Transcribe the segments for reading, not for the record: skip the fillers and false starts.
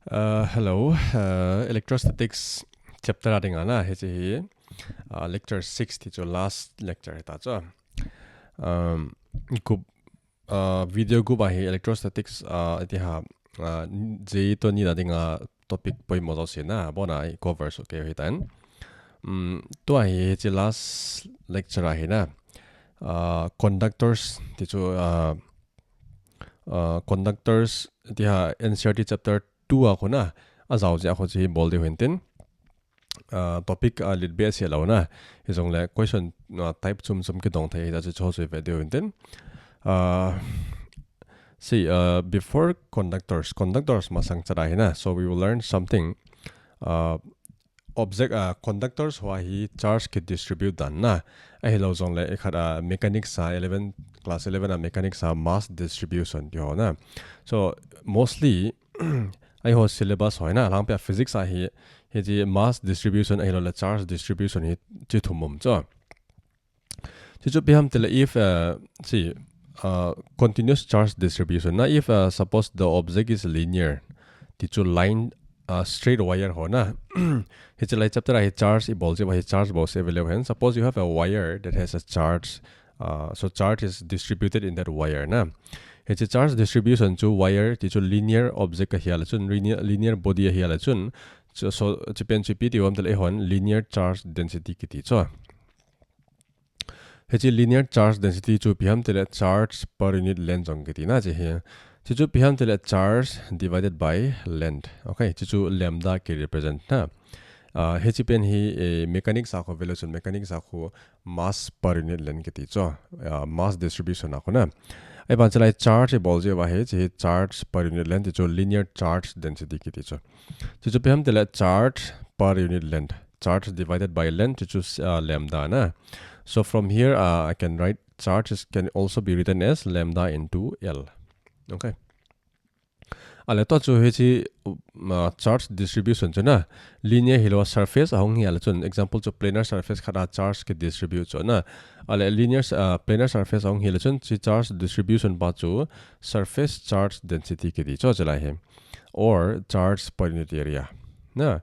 Hello, Electrostatics chapter adding ana he lecture 6 thì cho last lecture ta cho group video group ahi electrostatics iti ha JEE to ni da dinga topic poi mo zo na bona cover so ke hitan to ahi che last lecture ahi na conductors ti cho conductors ti ha NCERT chapter 2 ako na azaw je ako chi bol de hinten topic a lit be se lo na hizong le question type chum ke dong thai da cho so video hinten see before conductors masang chara hina, so we will learn something object conductors wa hi charge ke distribute dan na a hello zong le ekhara mechanics class 11 mechanics mass distribution yo na, so mostly I ho syllabus hoy na lang pya physics hi ji mass distribution a hello charge distribution hi chi thumum cho chi chu biham tele if see continuous charge distribution na if suppose the object is linear ti chu line straight wire ho na hi chalai chapter hi charge bol je hi charge box available, suppose you have a wire that has a charge so charge is distributed in that wire na hi charge distribution chu wire ti chu linear object ka hiala chun linear body hiala chun so chipen chipi ti wam tel hon linear charge density ki ti cho he linear charge density chu biham tele charge per unit length jong ki na je he chu biham tele charge divided by length, okay chu lambda ki represent na he pen hi mechanics ako velocity mechanics ako mass per unit length ki ti cho mass distribution ako na ai ban chalai charge bol je wa he charge per unit length chu linear charge density ki ti cho chu biham tele charge per unit length charge divided by length chu lambda na. So from here, I can write charge can also be written as lambda into L. Okay. Aleto chu he charge distribution chuna linear hilo surface ahong hi alachun example chu planar surface khada charge ke distribute chuna ale linear planar surface ahong hi alachun chi charge distribution ba chu surface charge density ke di cho chala he or charge per unit area na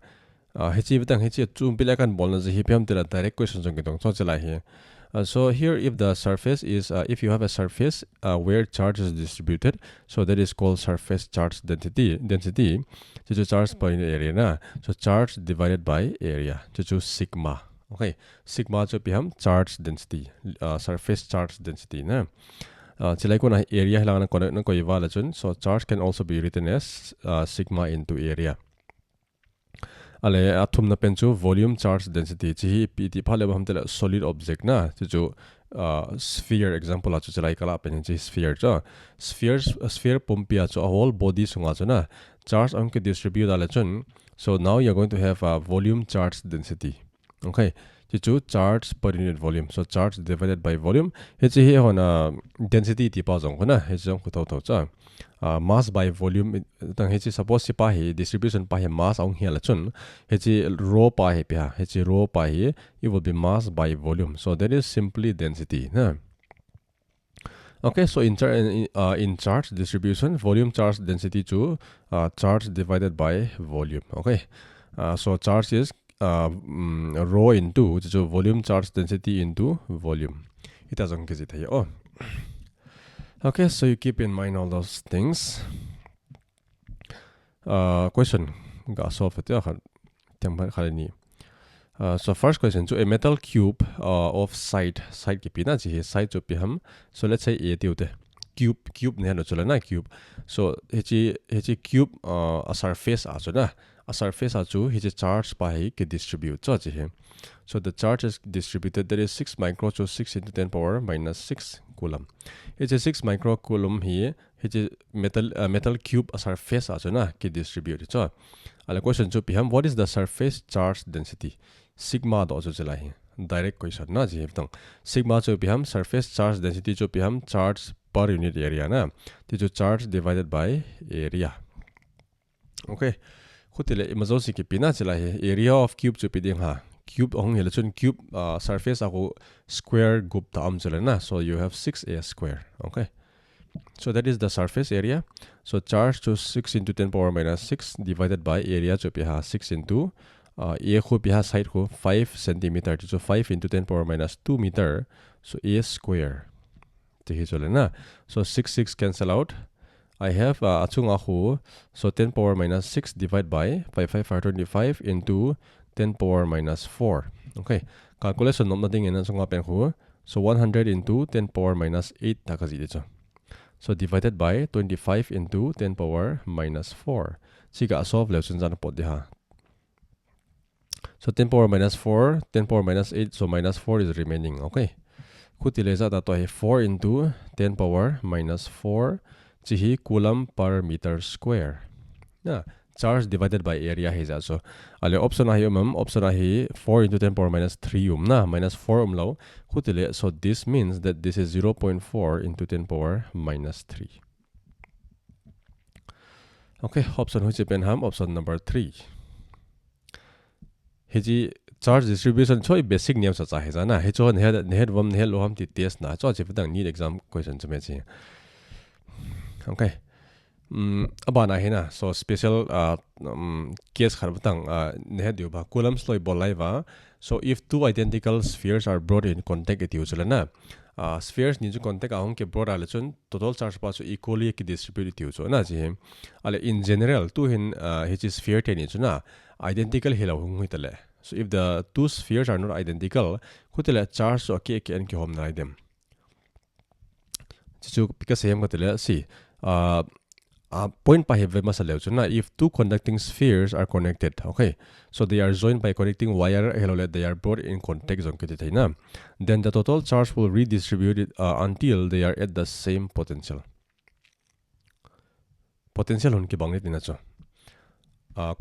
hechi bitang hechi chu bilakan bolna je hipiam tela direct question jong gedong so chala he so here if the surface is if you have a surface where charge is distributed, so that is called surface charge density chu charge per unit area na, so charge divided by area chu sigma, okay sigma chu biham charge density surface charge density na chilai ko na area hilang na ko iwala chun, so charge can also be written as sigma into area. Ale atom na penchu volume charge density chi pt phale bam tela solid object na chu sphere example chu chalai kala pen chi sphere cha sphere pumpia chu a whole body sunga chu na charge amke distribute ala chun, so now you're going to have a volume charge density, okay chu charge per unit volume, so charge divided by volume he chi he hona density ti pa jong na he jong ko to cha mass by volume tang he chi suppose si pa he distribution pa he mass ong hiala chun he chi rho pa he pya he chi rho pa he it will be mass by volume, so that is simply density na. Okay, so in charge distribution volume charge density chu charge divided by volume, okay so charge is rho into volume charge density into volume ita jong ke jita oh. Okay, so you keep in mind all those things. Question ga solve it so first question, so a metal cube of side ki pina ji side chu piham, so let's say a tiute cube ne no chola na cube, so he cube a surface a chuna a surface a chu he charge pa hi ke distribute cho ji, so the charge is distributed, that is 6 micro to 6 into 10 power minus 6 coulomb. It's a 6 micro coulomb here. It's a metal cube a surface a chuna ke distribute cho ala question chu piham what is the surface charge density sigma do chu chala hi direct question na ji tong sigma chu piham surface charge density chu piham charge per unit area na ti chu charge divided by area, okay khutile imajosi ki pina chala hi area of cube chu piding ha cube ong hela chun cube surface ako square group ta am chala na, so you have 6a square, okay So that is the surface area. So charge to 6 into 10 power minus 6 divided by area to piha 6 into a ko piha side ko 5 centimeter. So 5 into 10 power minus 2 meter. So a square. So 6 cancel out. I have achung ahu. So 10 power minus 6 divided by 5 are 25 into 10 power minus 4. Okay. Calculation not nothing in achung apen hu. So 100 into 10 power minus 8 takazi dito. So divided by 25 into 10 power minus 4. Siga solve lesson jana pot diha. So 10 power minus 4, 10 power minus 8. So minus 4 is remaining. Okay. Kutileza dato hai 4 into 10 power minus 4. Chihi coulomb per meter square. Yeah. Charge divided by area is also. Ale option ahi option ahi 4 into 10 power minus 3 na minus 4 law. Kutile, so this means that this is 0.4 into 10 power minus 3. Okay, option which pen ham option number 3. Hiji charge distribution choi basic names sa chahe na. He cho nehed wam nehed loham ti test na cho chipdang NEET exam question chmechi. Okay. Abana hina so special case kharbatang nehedu ba coulomb sloi bolaiva. So if two identical spheres are brought in contact it usulana spheres ni ju contact ahong ke brought alachun total charge pa so equally ki distribute usu na ji ale in general two hin which is sphere ten na identical hila hung hitale. So if the two spheres are not identical kutela charge so ke en ki hom na them chu because same kutela see point pa have masalaw na if two conducting spheres are connected, okay, so they are joined by connecting wire they are brought in contact zone na, then the total charge will redistribute it, until they are at the same potential hun ki bangit na cho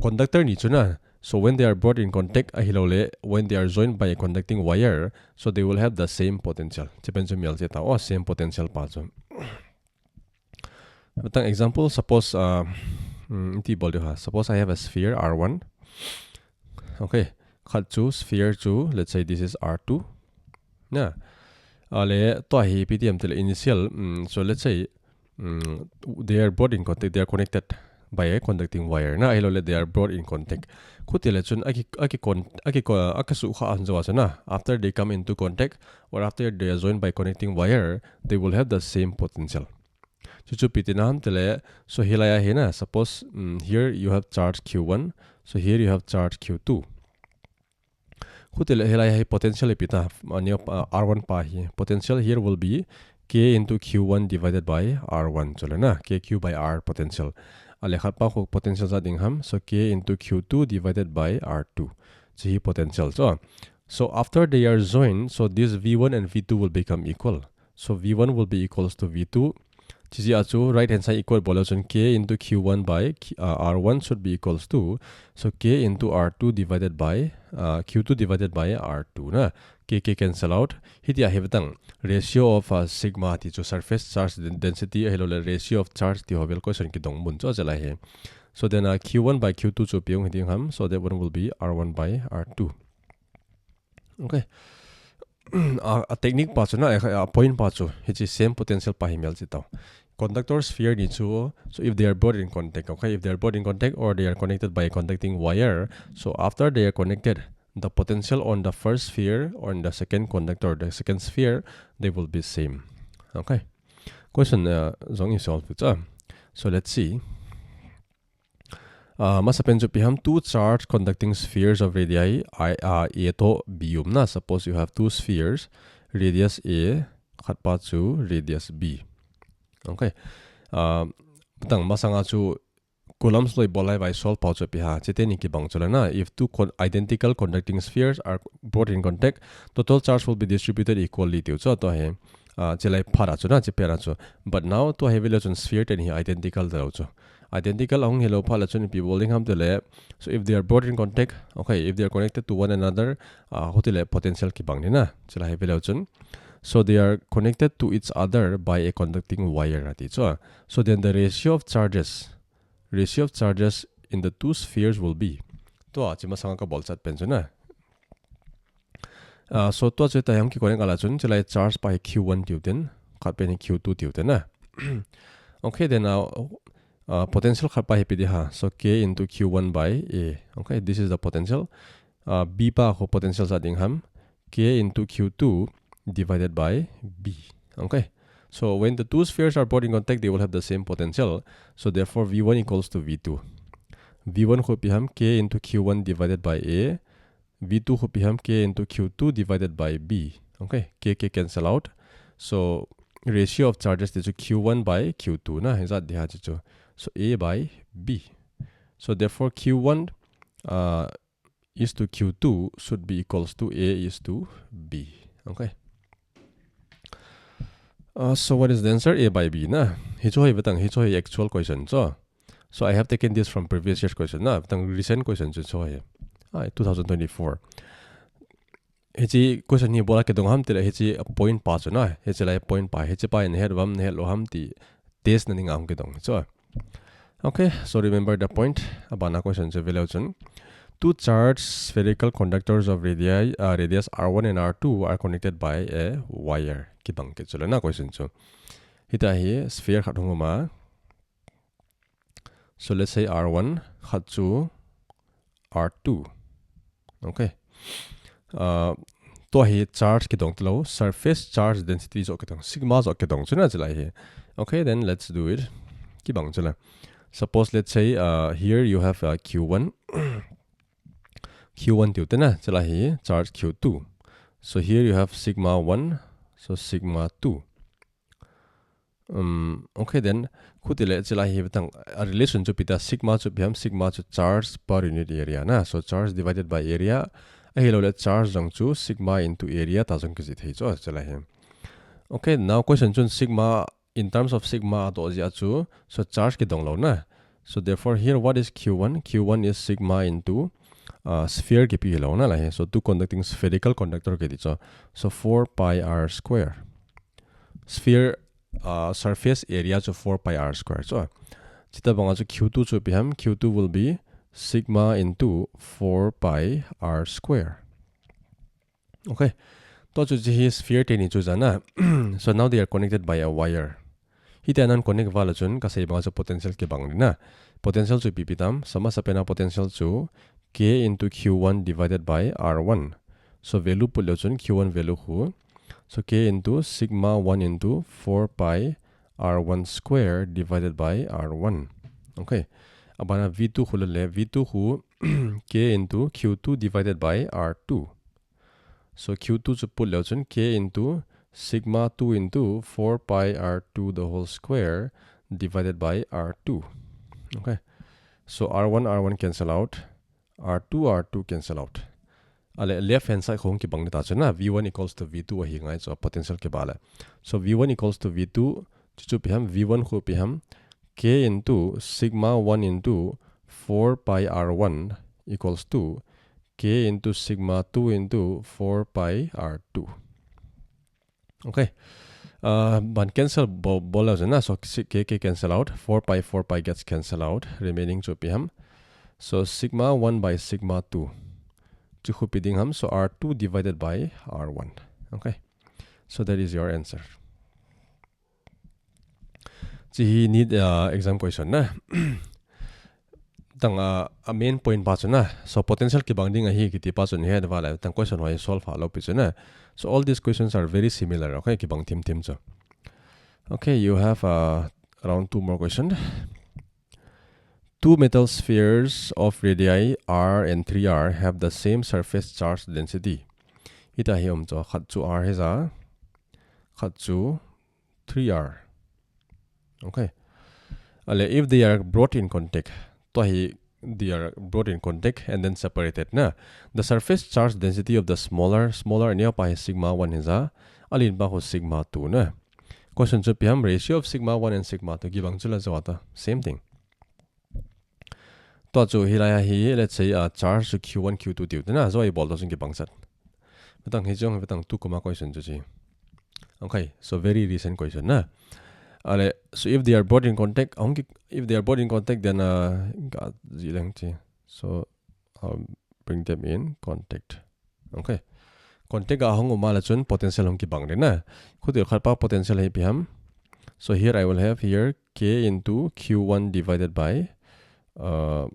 conductor ni chuna. So when they are brought in contact when they are joined by a conducting wire, so they will have the same potential same potential pa cho. An example, suppose suppose I have a sphere R1. Okay, cut to sphere 2. Let's say this is R2. Yeah. Ale to hi PTM till initial. So let's say they are brought in contact. They are connected by a conducting wire. Na they are brought in contact. Kutile chun akasu kha anjawa na. After they come into contact or after they are joined by connecting wire, they will have the same potential. So hilaya hina suppose here you have charge Q1, so here you have charge Q2. Kutila hilaya potential pita R1 pa hi potential here will be K into Q1 divided by R1 cholana KQ by R potential. Alekhat pa ko potential sa dingham, so K into Q2 divided by R2. So hi potential so after they are joined, so this V1 and V2 will become equal. So V1 will be equals to V2. Right hand side equal bolation K into Q1 by R1 should be equals to, so K into R2 divided by Q2 divided by R2 na K cancel out. Hiti ahibtang ratio of sigma ti to surface charge density ratio of charge ti hovel question ki dong mun cho jala he. So then Q1 by Q2 cho piong hiting ham, so that one will be R1 by R2. Okay. A technique pa na a point pa cho hiti same potential pa himel chitaw. Conductor sphere ni chu, so if they are brought in contact, okay, if they are brought in contact or they are connected by a conducting wire, so after they are connected, the potential on the first sphere or on the second conductor, the second sphere, they will be same. Okay. Question zong is solved. So let's see. Masapen jo piham two charged conducting spheres of radii A to B na. Suppose you have two spheres, radius A khatpa chu radius B. Okay. Butang masanga chu coulomb sloi bolai by solve pau cho piha cheteni ki bang cholana. If two identical conducting spheres are brought in contact, total charge will be distributed equally to cho to he chelai phara chu na chepera chu. But now to heavy lechon sphere ten hi identical dalo chu. Identical ahong hello phala chun pi bowling ham tele. So if they are brought in contact, okay, if they are connected to one another, hotile potential ki bang ni na chela heavy lechon. So they are connected to each other by a conducting wire. So then the ratio of charges in the two spheres will be to chimasanga ka bolsat pensona. So to cheta yam ki kone kala chun chelai charge by Q1 tiuten khat pe ni Q2 tiuten na. Okay, then potential kharpa hepidi ha. So K into Q1 by A. Okay, this is the potential. B pa ho potential sa ding ham K into Q2 divided by B. Okay, so when the two spheres are brought in contact, they will have the same potential. So therefore V1 equals to V2. V1 ho pi ham K into Q1 divided by A. V2 ho pi ham K into Q2 divided by B. Okay, K cancel out. So ratio of charges is Q1 by Q2 na. Is that the so A by B. So therefore Q1 is to Q2 should be equals to A is to B. Okay. So what is the answer? A by B na. Hicho hi actual question so. So I have taken this from previous year's question na. Recent question so 2024. Hichi question ni bola ke dong ham tila hichi point pa na. Hichi lai point pa hichi pa in head wam ne lo ham ti test na ning am ke dong so. Okay, so remember the point. Abana question so velauchun. Two charged spherical conductors of radius R1 and R2 are connected by a wire. Kibang ke chula na question so. Hita hi sphere khathunguma. So let's say R1 khatchu R2. Okay. To hi charge ki dong tlo surface charge density zo ke dong sigma zo ke dong chuna chila hi. Okay, then let's do it. Kibang chula. Suppose let's say here you have Q1. Q1 tilde na chila hi charge Q2. So here you have sigma 1, so sigma 2. Okay, then khutile chila hi betang a relation to pita sigma to bhiam sigma to charge per unit area na. So charge divided by area a hilo let charge jang chu sigma into area ta jang ki thei cho chila hi. Okay, now question chun sigma in terms of sigma to ja chu so charge ki dong lo na. So therefore here what is Q1? Q1 is sigma into sphere ke pi lo na la he. So two conducting spherical conductor ke di cho. So 4 pi r square. Sphere surface area cho 4 pi r square. So chita banga cho Q2 cho biham Q2 will be sigma into 4 pi r square. Okay. To cho ji sphere te ni cho jana. So now they are connected by a wire. Hita nan connect vala chun ka sai banga cho potential ke bang na. Potential cho pipitam sama sapena potential cho K into Q1 divided by R1. So value pulo chun Q1 value hu. So K into sigma 1 into 4 pi R1 square divided by R1. Okay. Abana V2 hu le V2 hu K into Q2 divided by R2. So Q2 cho pulo chun K into sigma 2 into 4 pi R2 the whole square divided by R2. Okay. So R1 cancel out. R2 cancel out. Left hand side khong ki bang ta chana V1 equals to V2 hi ngai so potential ke bala. So V1 equals to V2 chu piham V1 khu piham K into sigma 1 into 4 pi R1 equals to K into sigma 2 into 4 pi R2. Okay. Ban cancel bola jana so K cancel out. 4 pi gets cancel out. Remaining chu piham. So sigma 1 by sigma 2. So R2 divided by R1. Okay. So that is your answer. Ji need exam question na. Tang a main point pa na. So potential ki bang ding a hi ki pa chun head wala tang question why solve ha lo pi na. So all these questions are very similar. Okay, ki bang tim cho. Okay, you have around 2 more questions. Two metal spheres of radii r and 3r have the same surface charge density. Ita hi cho khatchu r heza khatchu 3r. Okay. If they are brought in contact, they are brought in contact and then separated na. The surface charge density of the smaller near pa sigma 1 heza alin ba ho sigma 2 na. Question cho piham ratio of sigma 1 and sigma 2 gibang chula jawata same thing. To chu hilaya hi let's say charge Q1 Q2 tiu na zo I bol to chung ki bangsat. Betang hi jong betang 2 question chu chi. Okay, so very recent question na. So if they are brought in contact, then so I'll bring them in contact. Okay. Contact ahong umala chun potential hong ki bang na. Khudir khalpa potential hi piham. So here I will have here K into Q1 divided by so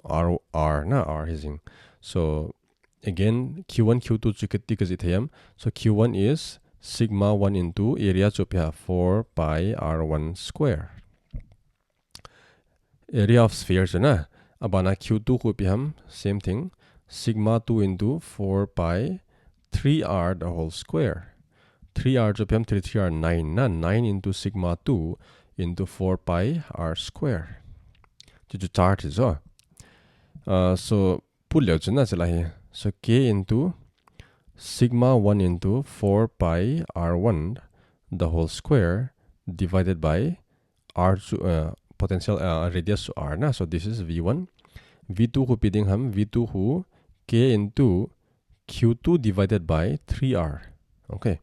R na R hising. So again Q1 Q2 chukati kazithayam. So Q1 is sigma 1 into area chupya 4 pi R1 square. Area of spheres na abana Q2 ko piham same thing, sigma 2 into 4 pi 3R the whole square. 3R chupyam 3R 9 na 9 into sigma 2 into 4 pi R square. Ju chart is so pull out na chila hi. So K into sigma 1 into 4 pi R1 the whole square divided by R potential radius to R na. So this is V1. V2 who piding ham V2 who K into Q2 divided by 3R. Okay.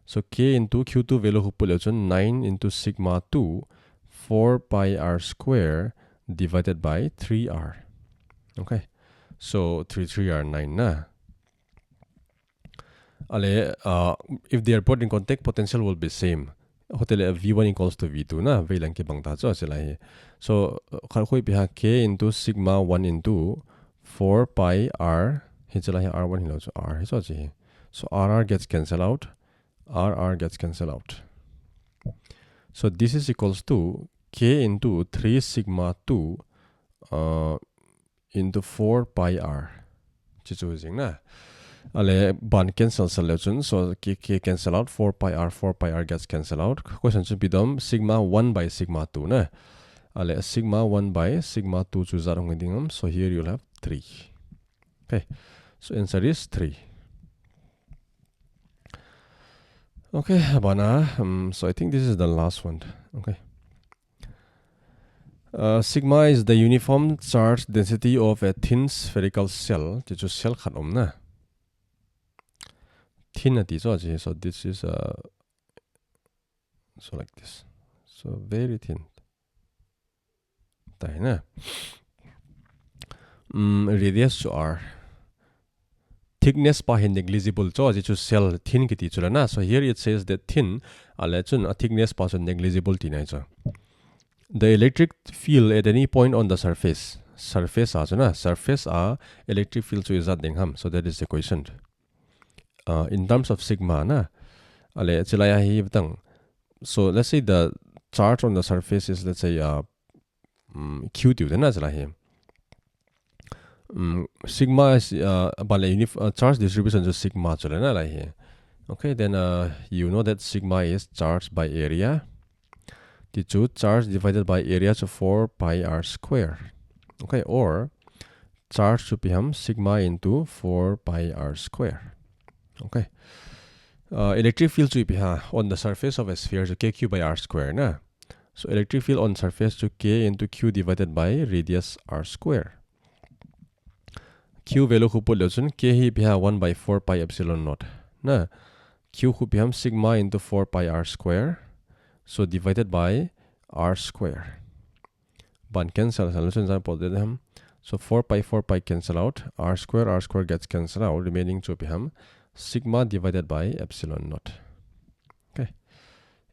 So K into Q2 value who pull out 9 into sigma 2 4 pi R square divided by 3R. Okay. So 3R 9 na. If they are put in contact, potential will be same. Hotel V1 equals to V2 na. Vailang ki bang ta cho sila hi. So kharkhoi piha K into sigma 1 into 4 pi R. Hi chila hi R1 hi lo cho R hi cho chi. So RR gets cancelled out. RR gets cancelled out. So this is equals to K into 3 sigma 2 into 4 pi R. Chichu using na. Ale ban cancel solution. So K cancel out 4 pi R gets cancelled out. Question should be done sigma 1 by sigma 2 na. Ale sigma 1 by sigma 2 choose out. So here you'll have 3. Okay. So answer is 3. Okay, Habana. So I think this is the last one. Okay. Sigma is the uniform charge density of a thin spherical cell. This is cell khanom na. Thin so this is so like this. So very thin. Radius to R. Thickness pa negligible cho as cell thin kiti chula na. So here it says that thin a thickness pa negligible tinai cho. The electric field at any point on the surface surface electric field so is that dingham. So that is the question. In terms of sigma na ale chilaya hi btang. So let's say the charge on the surface is, let's say q tu na chala hi. Sigma is charge distribution is sigma chala na la hi. Okay, then you know that sigma is charge by area. The two charge divided by area to 4 pi R square. Okay, or charge should become sigma into 4 pi R square. Okay. Electric field should be on the surface of a sphere to kq by R square na. So electric field on surface to k into q divided by radius R square. Q value who put k hi biha 1 by 4 pi epsilon naught na. Q who become sigma into 4 pi R square. So divided by R square. Ban cancel solutions are put them. So 4 pi cancel out. R square gets cancelled out. Remaining to become sigma divided by epsilon naught. Okay.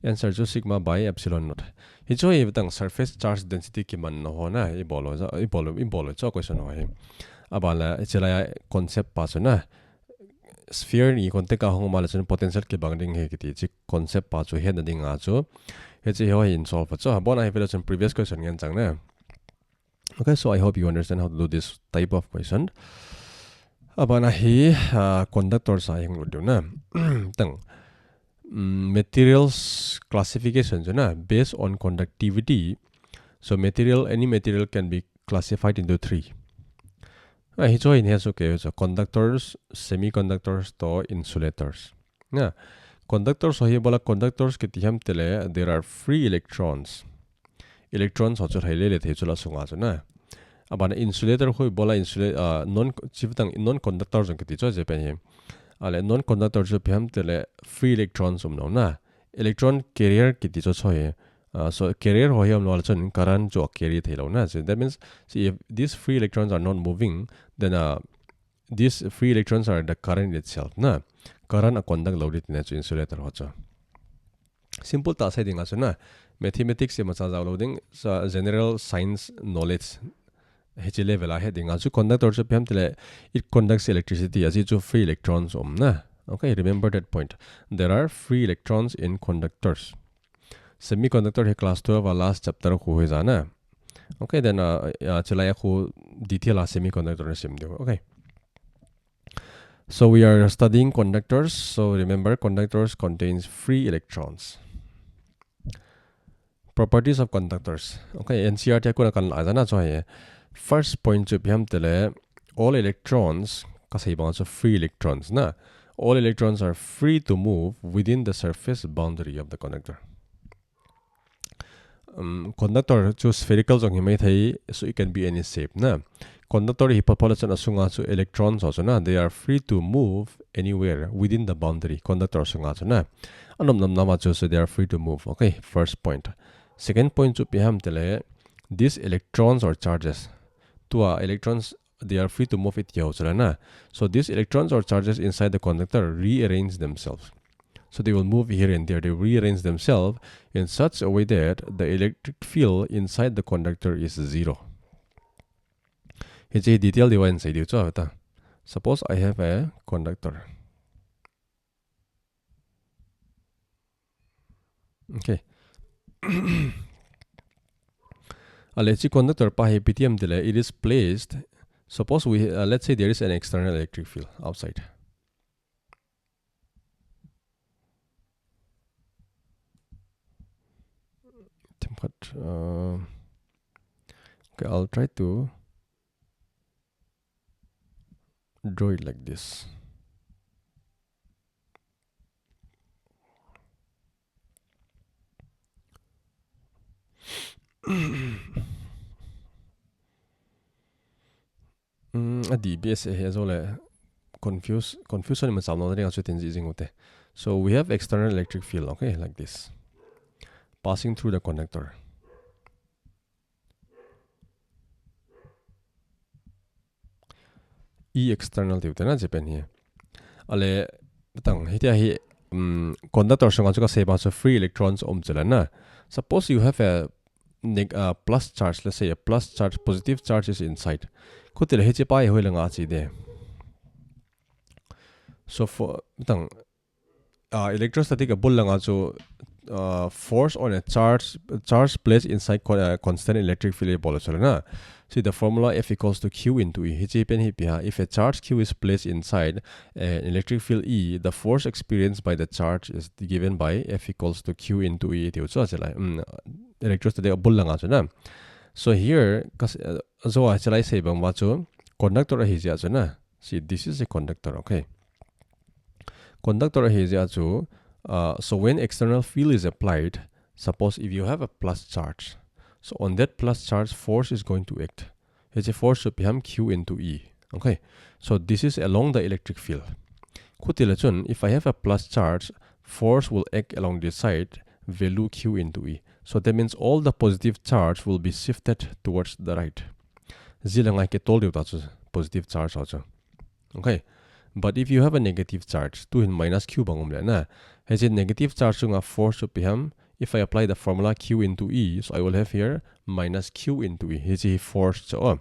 Answer to sigma by epsilon naught. Hicho ibtang surface charge density ki man no ho na ibolo cho question ho hi. Abala chela concept pa na. Sphere ni konte ka hong mala chen potential ke bangding he kiti chi concept pa chu head ding a chu he chi ho in solve cho bon I feel previous question ngan chang na. Okay, so I hope you understand how to do this type of question. Abana hi conductor sa hing do na tang materials classification na based on conductivity. So any material can be classified into 3. Hicho in has okay, so conductors, semiconductors to insulators. Yeah. Conductors so bola conductors ke tiham tele there are free electrons. Electrons ho chhai le the chula sunga chuna. Abana insulator hoi bola insulate non conductors ke ti cho je pe hi. Ale non conductors jo pham tele free electrons no na. Electron carrier ke ti cho choi. So carrier ho yam no chon current jo carry thelo na. So that means see if these free electrons are not moving, then these free electrons are the current itself na. Current a conduct loaded in insulator ho cho. simple ta sai dinga chuna mathematics se macha jaw loading general science knowledge he level a heading chu conductor chu pem tele it conducts electricity as chu free electrons na. Okay, remember that point. There are free electrons in conductors. Semiconductor he class 12 last chapter ko ho jana. Okay, then chalaya ko detail a semiconductor sim do. Okay, so we are studying conductors. So remember, conductors contains free electrons. Properties of conductors. Okay, NCERT ko na kan la jana cho he. First point chu bham tele all electrons kasai ba so free electrons na. All electrons are free to move within the surface boundary of the conductor. Conductor chu spherical jong himai thai, so it can be any shape na. Conductor hi population asunga chu electrons also na, they are free to move anywhere within the boundary. Conductor asunga chu na anom nam nama chu, so they are free to move. Okay, first point. Second point chu piham tele these electrons or charges to electrons, they are free to move it na. So these electrons or charges inside the conductor rearrange themselves. So they will move here and there. They rearrange themselves in such a way that the electric field inside the conductor is zero. Here's a detail design inside. Suppose I have a conductor. Okay. Let's see conductor pa PTM dile. It is placed. Suppose we let's say there is an external electric field outside. Okay, I'll try to draw it like this. DBS has all confusion in the. So we have external electric field, okay, like this, passing through the conductor. E external na Japan here. Ale tang hitia hi conductor songa chuka seba so free electrons na. Suppose you have a plus charge, let's say a plus charge, positive charge is inside. Kutil heche pai hoilanga chi de. So for electrostatic bullanga chu force on a charge placed inside constant electric field na. See the formula F equals to Q into E. If a charge Q is placed inside an electric field E, the force experienced by the charge is given by F equals to Q into E. Electrostatic bullanga chu na. So here so I say bang conductor hizia na. See, this is a conductor, okay. Conductor hizia chu. So when external field is applied, suppose if you have a plus charge, so on that plus charge, force is going to act. It's a force should become Q into E. Okay, so this is along the electric field. If I have a plus charge, force will act along this side, value Q into E. So that means all the positive charge will be shifted towards the right. I told you that's positive charge also. Okay, but if you have a negative charge, 2 in minus Q bangum has a negative charge a force should become. If I apply the formula Q into E, so I will have here minus Q into E. It's a force. So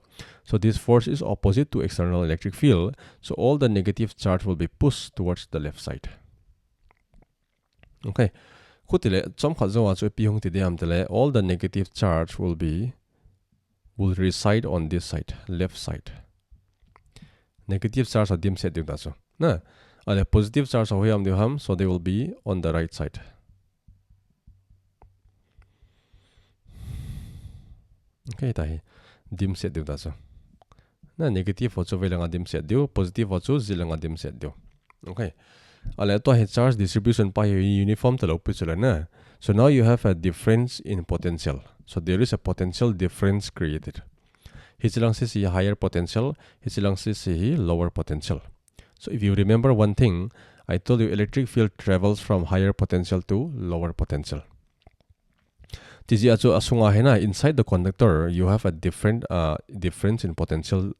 this force is opposite to external electric field. So all the negative charge will be pushed towards the left side. Okay. All the negative charge will reside on this side, left side. Negative charge are dim set so. Na. The positive charge are so they will be on the right side. Okay, tahi dim set diu so. Na negative ho chu velanga dim set diu, positive ho chu zilanga dim set diu. Okay. Ale to charge distribution pa uniform to lopi chula na. So now you have a difference in potential. So there is a potential difference created. Hichilang si higher potential, hichilang si lower potential. So if you remember one thing, I told you electric field travels from higher potential to lower potential. Inside the conductor, you have a difference in potential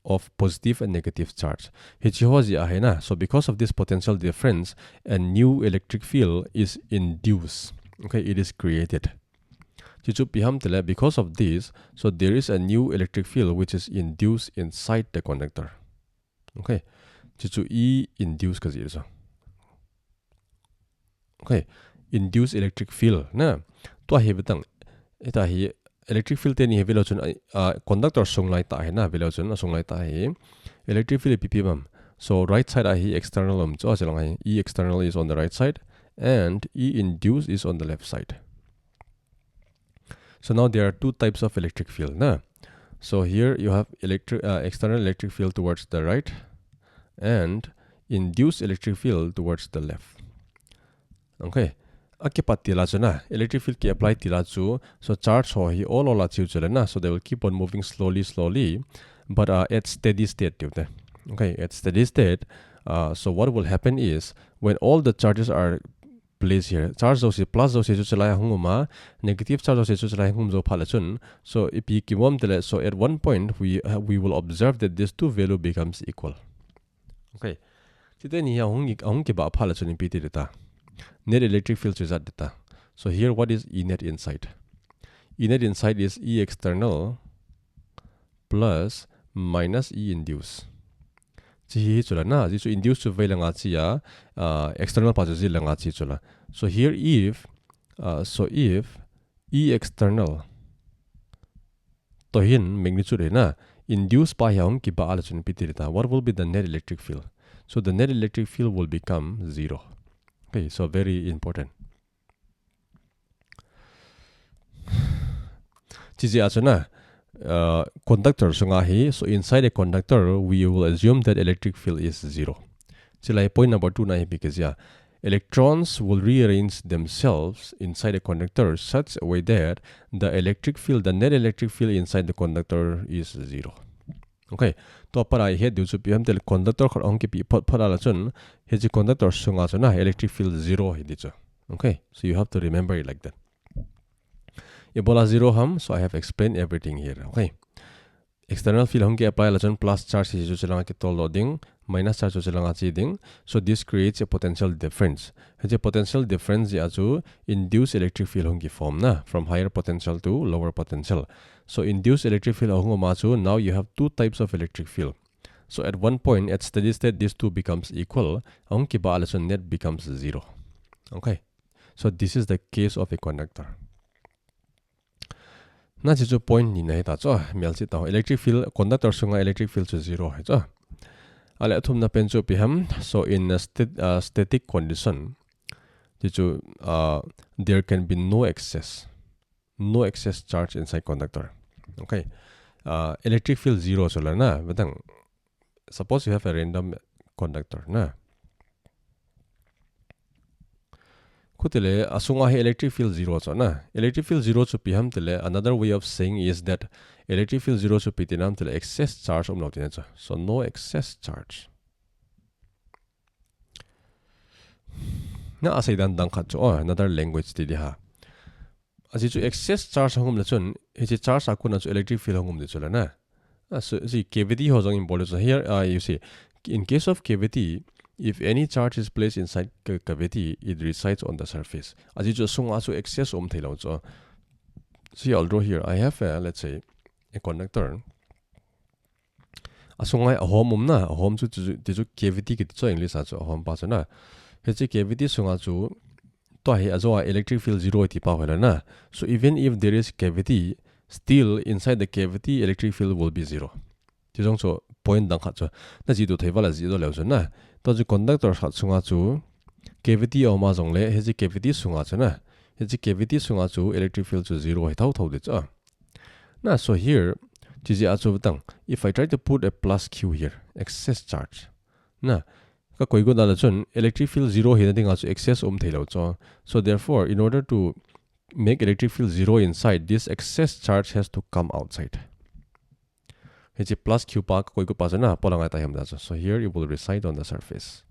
of positive and negative charge. So because of this potential difference, a new electric field is induced. Okay, it is created. Because of this, so there is a new electric field which is induced inside the conductor. Okay, E induced kasi. Okay, induced electric field na to hi betang ita hi electric field te ni he velo chun conductor sung lai ta he na velo chun sung lai ta hi electric field ppm. So right side hi external cho chalang hi E external is on the right side and E induced is on the left side. So now there are two types of electric field na. So here you have external electric field towards the right and induced electric field towards the left. Okay, akipat tila na electric field ki apply tila chu, so charge ho hi all ola chiu chule na, so they will keep on moving slowly, but at steady state. Okay, at steady state, so what will happen is when all the charges are placed here, charge dosi plus dosi chu chalai hunguma, negative charge dosi chu chalai hungum zo phala chun. So if you kiwam tele, so at one point we will observe that these two value becomes equal. Okay, chite ni hung ki ba phala chun pt data. Net electric field result data. So here what is E net inside? E net inside is E external plus minus E induced. Chi chula na ji chu induced chu vai langa chi ya external pa ji langa chi chula. So here if E external to hin magnitude na induced pa yaum ki ba ala chun pitirita, what will be the net electric field? So the net electric field will become 0. Okay, so very important. Conductor sungahi. So inside a conductor, we will assume that electric field is 0. Point number 2 na because electrons will rearrange themselves inside a conductor such a way that the net electric field inside the conductor is 0. Okay, to para he du chu pm tel conductor khar ong ki pi phara la chun he ji conductor sunga chuna electric field 0 he di chu. Okay, so you have to remember it like that. Ebola 0 ham, so I have explained everything here. Okay, external field hong ki apply la chun plus charge hi chu chalanga ki tol loading minus charge chu chalanga chi ding, so this creates a potential difference. He potential difference ya chu induced electric field hong ki form na from higher potential to lower potential. So induced electric field machu, now you have two types of electric field. So at one point at steady state these two becomes equal, net becomes 0. Okay, so this is the case of a conductor. Na chi point ni na ta cho melchi ta electric field conductor sunga electric field to 0 hai cho ale thum na pen chu pi ham. So in a static condition there can be no excess charge inside conductor. Okay, electric field 0 chola na betang. Suppose you have a random conductor na kutile asunga he electric field 0 cho na electric field 0 chu pi ham tele. Another way of saying is that electric field 0 chu pi tinam tele excess charge om lautin cha, so no excess charge na asai dan dang khat cho another language ti di ha. Asi chu excess charge hongum la chun he chi charge akuna chu electric field hongum de chola na. So see cavity ho jong important. So here you see in case of cavity, if any charge is placed inside cavity, it resides on the surface. As you just so excess thelo cho. See, although here I have let's say a conductor. Asungai a home na a home chu cavity ki cho English a cho home pa na. He cavity sunga chu to he azo electric field 0 ti pa hola na. So even if there is cavity, still inside the cavity electric field will be 0. Jong so point dang khat cho na ji do thei wala ji do lew cho na. To ju conductor khat sunga chu cavity o ma jong le he ji cavity sunga cha na. He ji cavity sunga chu electric field chu 0 he thau de cha. Na so here ji a chu tang, if I try to put a plus q here, excess charge na ka koi go dala chun electric field 0 he ding a chu excess thei lo cho. So therefore in order to make electric field 0 inside, this excess charge has to come outside. It's a plus q pa koi ko pa na polanga ta hem da. So here it will reside on the surface.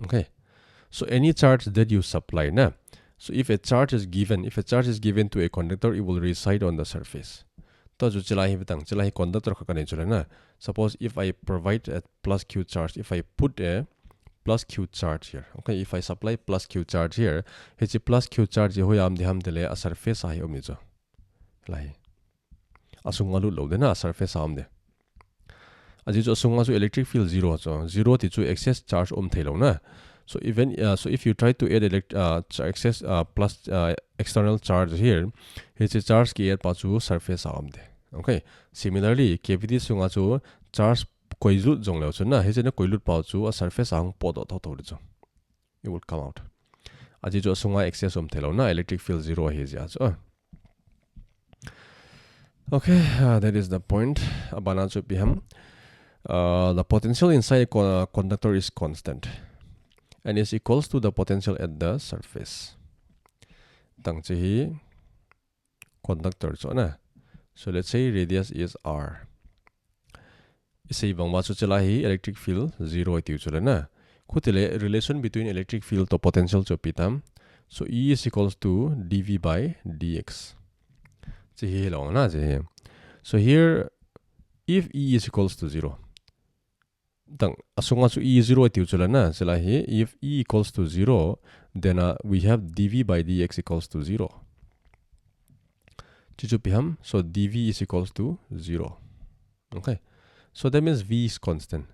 Okay, so any charge that you supply na So if a charge is given to a conductor, it will reside on the surface. To jo chilahi conductor khakane chulena. Suppose if I provide a plus q charge, if I put a plus q charge here, okay, if I supply plus q charge here, hechi plus q charge ho yam diham dele a surface ahi omni jo lahi asungalu lo de na surface amde aji jo asunga so electric field 0 jo 0 ti chu excess charge thelo na. So even so if you try to add excess plus external charge here, hechi charge ki add pa chu surface amde. Okay, similarly cavity sunga chu charge koilut jong leo chuna he jena koilut pau chu a surface ang podo tho tho jo it will come out aji jo sunga excess thelo na electric field 0 he ja so. Okay, that is the point. Abana chu biham the potential inside a conductor is constant and is equals to the potential at the surface. Tang chi hi conductor cho na. So let's say radius is r. Isay bang maso chala hi electric field 0 iti chula na. Kutile relation between electric field to potential cho pitam. So E is equals to dV by dx. So here if E is equals to 0, tang asunga so E is 0 iti chula na chala hi if E equals to 0, then we have dV by dx equals to 0. Chichupiham, so dV is equals to 0. Okay. So that means V is constant.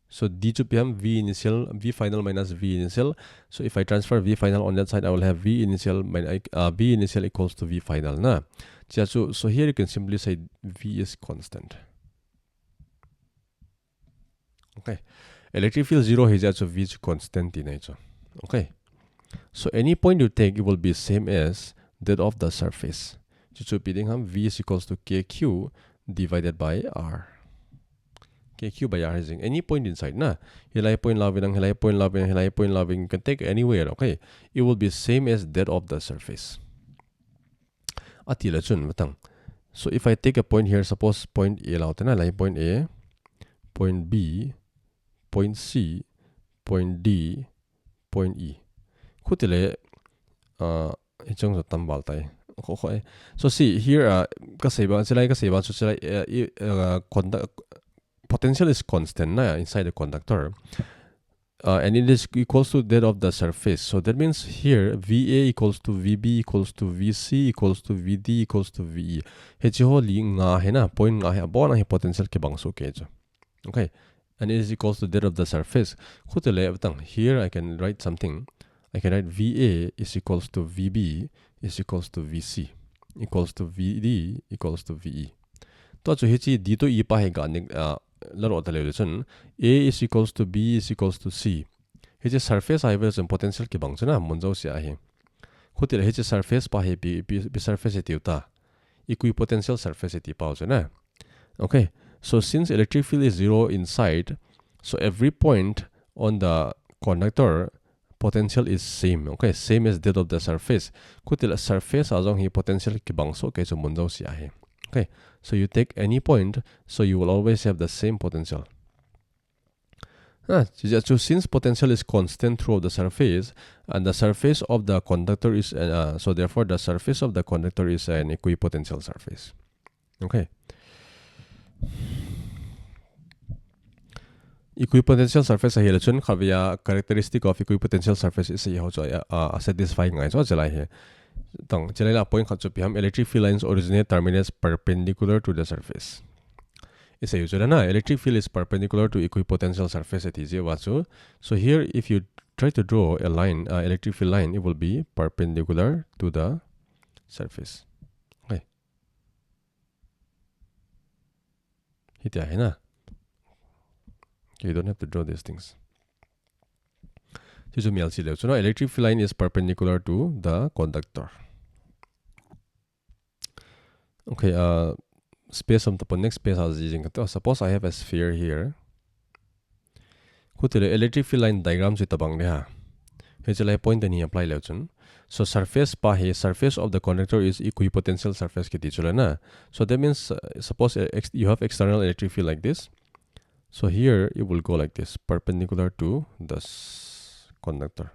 So D to PM V initial, V final minus V initial. So if I transfer V final on that side, I will have V initial V initial equals to V final. Na. So here you can simply say V is constant. Okay. Electric field 0 here, so V is constant in nature. Okay. So any point you take, it will be same as that of the surface. So V is equals to KQ divided by R. KQ by R is any point inside na. Hilay point loving, you can take anywhere, okay? It will be same as that of the surface. Atila chun matang. So if I take a point here, suppose point A lao na, like point A, point B, point C, point D, point E. Kutile itong sa tambal tayo. Okay. So see here potential is constant na inside the conductor, and it is equals to that of the surface. So that means here VA equals to VB equals to VC equals to VD equals to VE. Hechi ho li nga he na point nga he abo na he potential ke bangso ke jo. Okay, and it is equals to that of the surface. Here I can write something. I can write VA is equals to VB is equals to VC equals to VD equals to VE. To cho hechi D to E pa he ga laro television. A is equals to B is equals to C. Hechi surface I will potential ki bang chuna munjo sia he. Khutil hechi surface pa he B surface eti uta. Equipotential surface eti pa chuna. Okay. So since electric field is 0 inside, so every point on the conductor potential is same. Okay, same as that of the surface. Kutil surface azong hi potential ki bangso ke so mundaw siya he. Okay, so you take any point, so you will always have the same potential. So since potential is constant throughout the surface, and the surface of the conductor is so therefore the surface of the conductor is an equipotential surface. Okay. Equipotential surface a hilachun khavia characteristic of equipotential surface is satisfying ngay so chalai he tang chalai la point khachu piham electric field lines originate terminus perpendicular to the surface. Is a usually na electric field is perpendicular to equipotential surface at easy wachu. So here if you try to draw a line electric field line, it will be perpendicular to the surface. Okay. Hitya hai na. Okay, you don't have to draw these things. So electric field line is perpendicular to the conductor. Okay, space of the next space I was using. Suppose I have a sphere here. Kutile electric field line diagram to tabang leha. Here's a point and he apply lechun. So surface of the conductor is equipotential surface kiti na. So that means suppose you have external electric field like this. So here it will go like this, perpendicular to the conductor.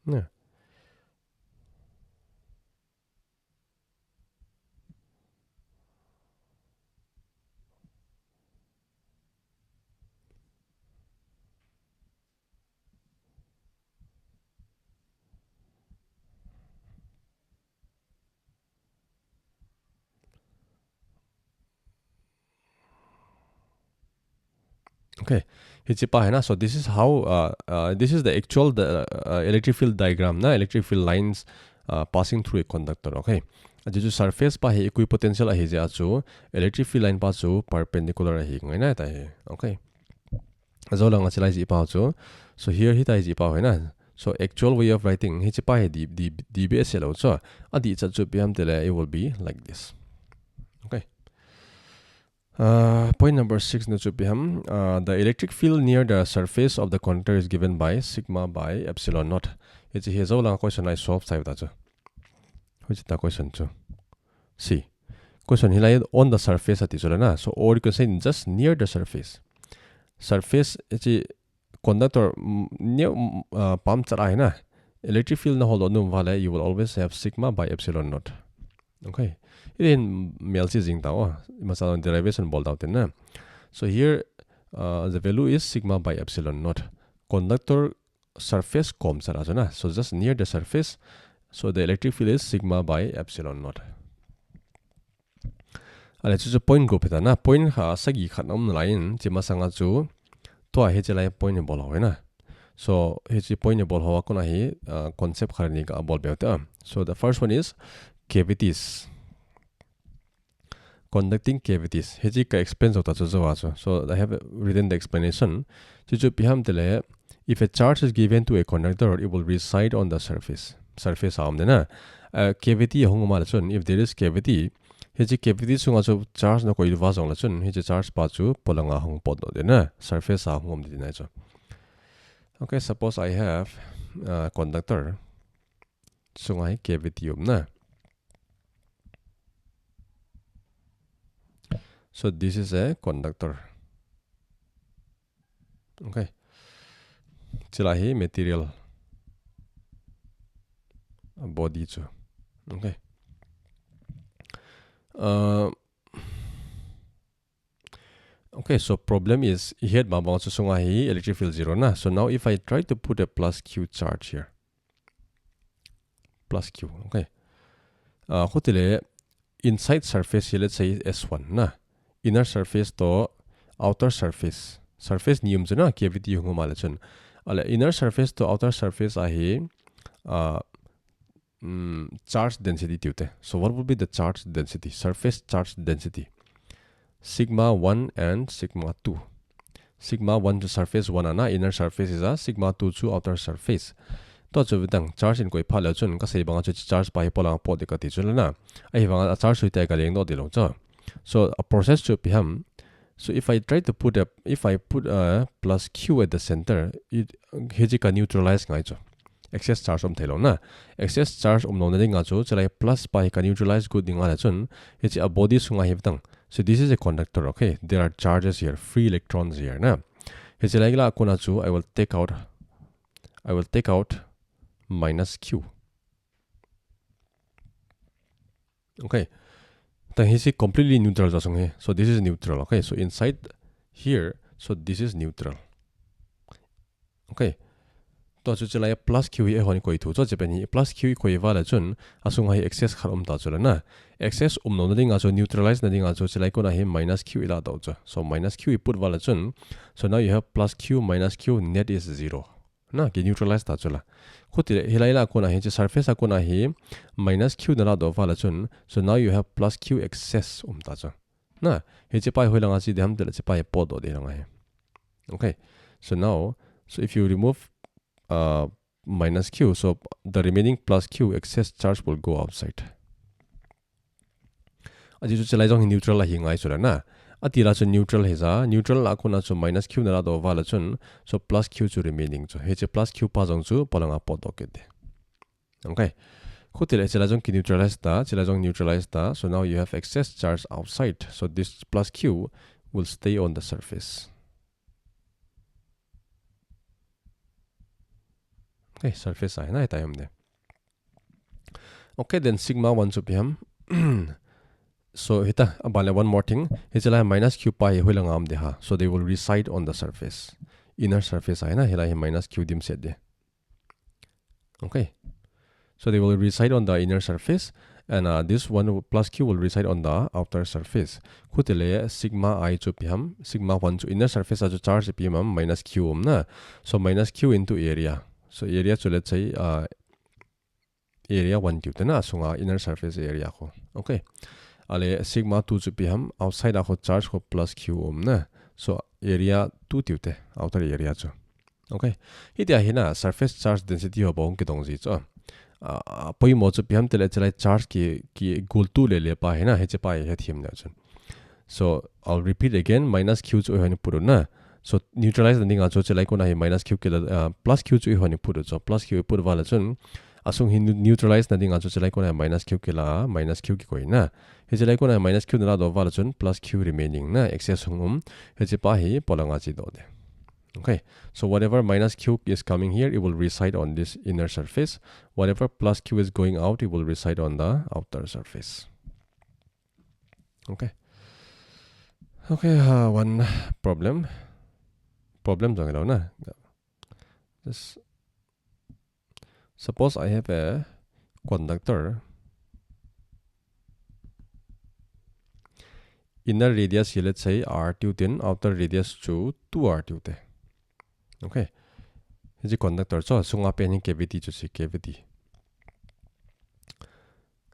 Yeah. Okay, so this is how this is the actual electric field diagram na electric field lines passing through a conductor. Okay, the surface pa he equipotential ahi ja chu electric field line pa chu perpendicular ahi ngai na ta he. Okay, zo lang achilai ji pa chu, so here hi tai ji pa hai na, so actual way of writing hi chi pa he dbs lo chu adi cha chu piam tele it will be like this. Okay. Point number 6 na chupiham, the electric field near the surface of the conductor is given by sigma by epsilon naught. It's here so long question I solve type that. Which is the question too. See. Question here on the surface at isolana. So or you can say just near the surface. Surface it's conductor near pump na. Electric field na hold on vale you will always have sigma by epsilon naught. Okay. In melsi jing tao masala derivation bold out na. So here the value is sigma by epsilon naught. Conductor surface com na. So just near the surface, so the electric field is sigma by epsilon naught. Let's just point group na point ha sagi khanom line chima sanga chu to a hechelai point bol hoy na. So hechi point bol hawa kona hi concept kharni ka bol beota. So the first one is cavities. Conducting cavities. Heji ka explain hota chu. So I have written the explanation. If a charge is given to a conductor, it will reside on the surface. Surface na. Cavity if there is cavity, heji cavity sunga chu charge na koi va jong la chun heji charge pa chu polanga hong pod no de na. Surface hong de na chu. Okay, suppose I have conductor sunga cavity na. So this is a conductor. Okay. Chilahi material body chu. Okay. Okay, so problem is here babang chu sunga hi electric field 0 na. So now if I try to put a plus q charge here. Plus q. Okay. Hotile inside surface here, let's say S1 na. Inner surface to outer surface. Surface niyum na cavity yung malachun. Inner surface to outer surface ahi charge density tute. So what would be the charge density? Surface charge density. Sigma 1 and sigma 2. Sigma 1 to surface 1 ana inner surface is a sigma 2 to outer surface. To chu vidang charge in koi phala chun ka sei banga chu charge pa hi polang po de ka ti chun na. Ai banga charge hui ta ka leng no de lo cha. So a process to beham. So if I try to put a plus q at the center, it heji ka neutralize ngai cho. Excess charge thelo na. Excess charge no na dinga cho chalai plus pa ka neutralize good dinga la chun heji a body sunga hibtang. So this is a conductor, okay? There are charges here, free electrons here na. Heji la ila akona chu I will take out minus q. Okay. Then he's completely neutral. So this is neutral. Okay, so inside here, so this is neutral. Okay. To chu plus q e honi koi thu cho japan plus q koi wala chun asung hai excess kharom ta chula na. Excess no ding aso neutralize na ding aso chalai ko na he minus q ila ta cho. So minus q put wala chun. So now you have plus q minus q net is 0. Na ke neutralize ta chula. Khotile hilaila ko na he surface ko na he minus q na la do wala chun. So now you have plus q excess ta cho. Na he che pai hoilanga chi dam de che pai pod do de nga he. Okay. So now if you remove minus q, so the remaining plus q excess charge will go outside. Aji chu chalai jong neutral la hi ngai chula na. Atira chu neutral heza, neutral la ko na chu minus q na la do wala chun, so plus q chu remaining chu. He che plus q pa jong chu polanga pod do ke de. Okay. Khotile chalai jong ki neutralize ta, so now you have excess charge outside. So this plus q will stay on the surface. Okay, surface आहे ना इथं यामध्ये. Okay, then sigma 1 to PM. So hita abale one more thing. Hita minus q pi huilang am de ha. So they will reside on the surface. Inner surface hai na hila minus q dim set de. Okay. So they will reside on the inner surface, and this one plus q will reside on the outer surface. Kutile sigma I to PM, sigma 1 to inner surface as a charge PM minus q na. So minus q into area. So area to let's say area 1 tube na sunga inner surface area ko. Okay. Ale sigma 2 to PM outside ako charge ko plus q na. So area 2 tube outer area cho. Okay. Hitia hina surface charge density ho bong ki dongji cho. Poi mo chu PM tele chalai charge ki goal 2 le pa hai na he che pa he thim na chun. So I'll repeat again, minus q chu ho ni puru na. So neutralize the thing chu chalai ko na he minus q ke plus q chu ho ni puru cho plus q puru wala chun asung hin neutralize na thing chu chalai ko na minus q ke la minus q ki ko na he chalai ko na minus q na do wala chun plus q remaining na excess he che pa hi polanga chi do de. Okay, so whatever minus q is coming here, it will reside on this inner surface. Whatever plus q is going out, it will reside on the outer surface. Okay. Okay, one problem. Just suppose I have a conductor. Inner radius here, let's say R2 then outer radius to 2R2 te. Okay. This is conductor so sunga pen cavity to see cavity.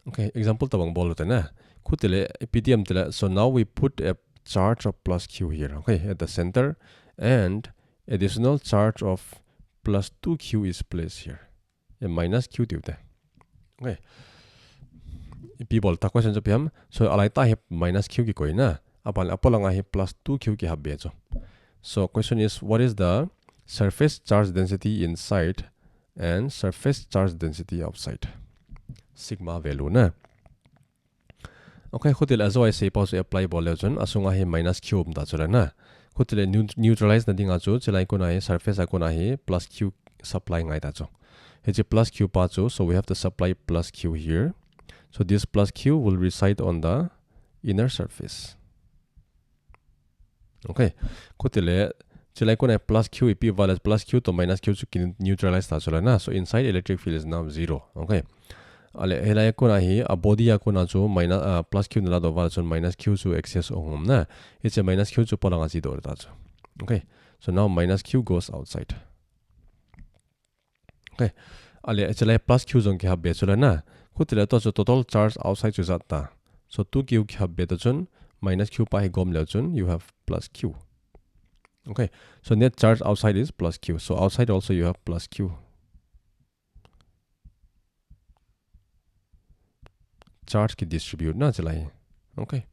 Okay, example tabang bolo na. Kutile PDM tele. So now we put a charge of plus q here, okay, at the center, and additional charge of plus 2q is placed here. A minus q tube there. Okay. People ta question of PM. So alai ta he minus q ki koi na. Apalanga he plus 2q ki habbe cho. So question is, what is the surface charge density inside and surface charge density outside? Sigma value na. Okay, hotel as I say pause apply bolejon asunga he minus q da chula na. Hotel neutralize na dinga chu chelai ko na he surface ko na he plus q supply ngai da cho. He plus q pa chu, so we have to supply plus q here. So this plus q will reside on the inner surface. Okay, hotel chelai ko na plus q equivalent plus q to minus q chu neutralize da chula na. So inside electric field is now 0. Okay. Ale helai ko na hi a body ko na chu minus plus q na do wala chun minus q chu excess ohom na. It's a minus q chu polanga chi do da chu. Okay. So now minus q goes outside. Okay. Ale chelai plus q jong ki habbe chula na. Kutile to total charge outside chu zatta. So 2q ki habbe to chun minus q pa hi gom le chun you have plus q. Okay. So net charge outside is plus q. So outside also you have plus q. Charge ki distribute na chalai. Okay.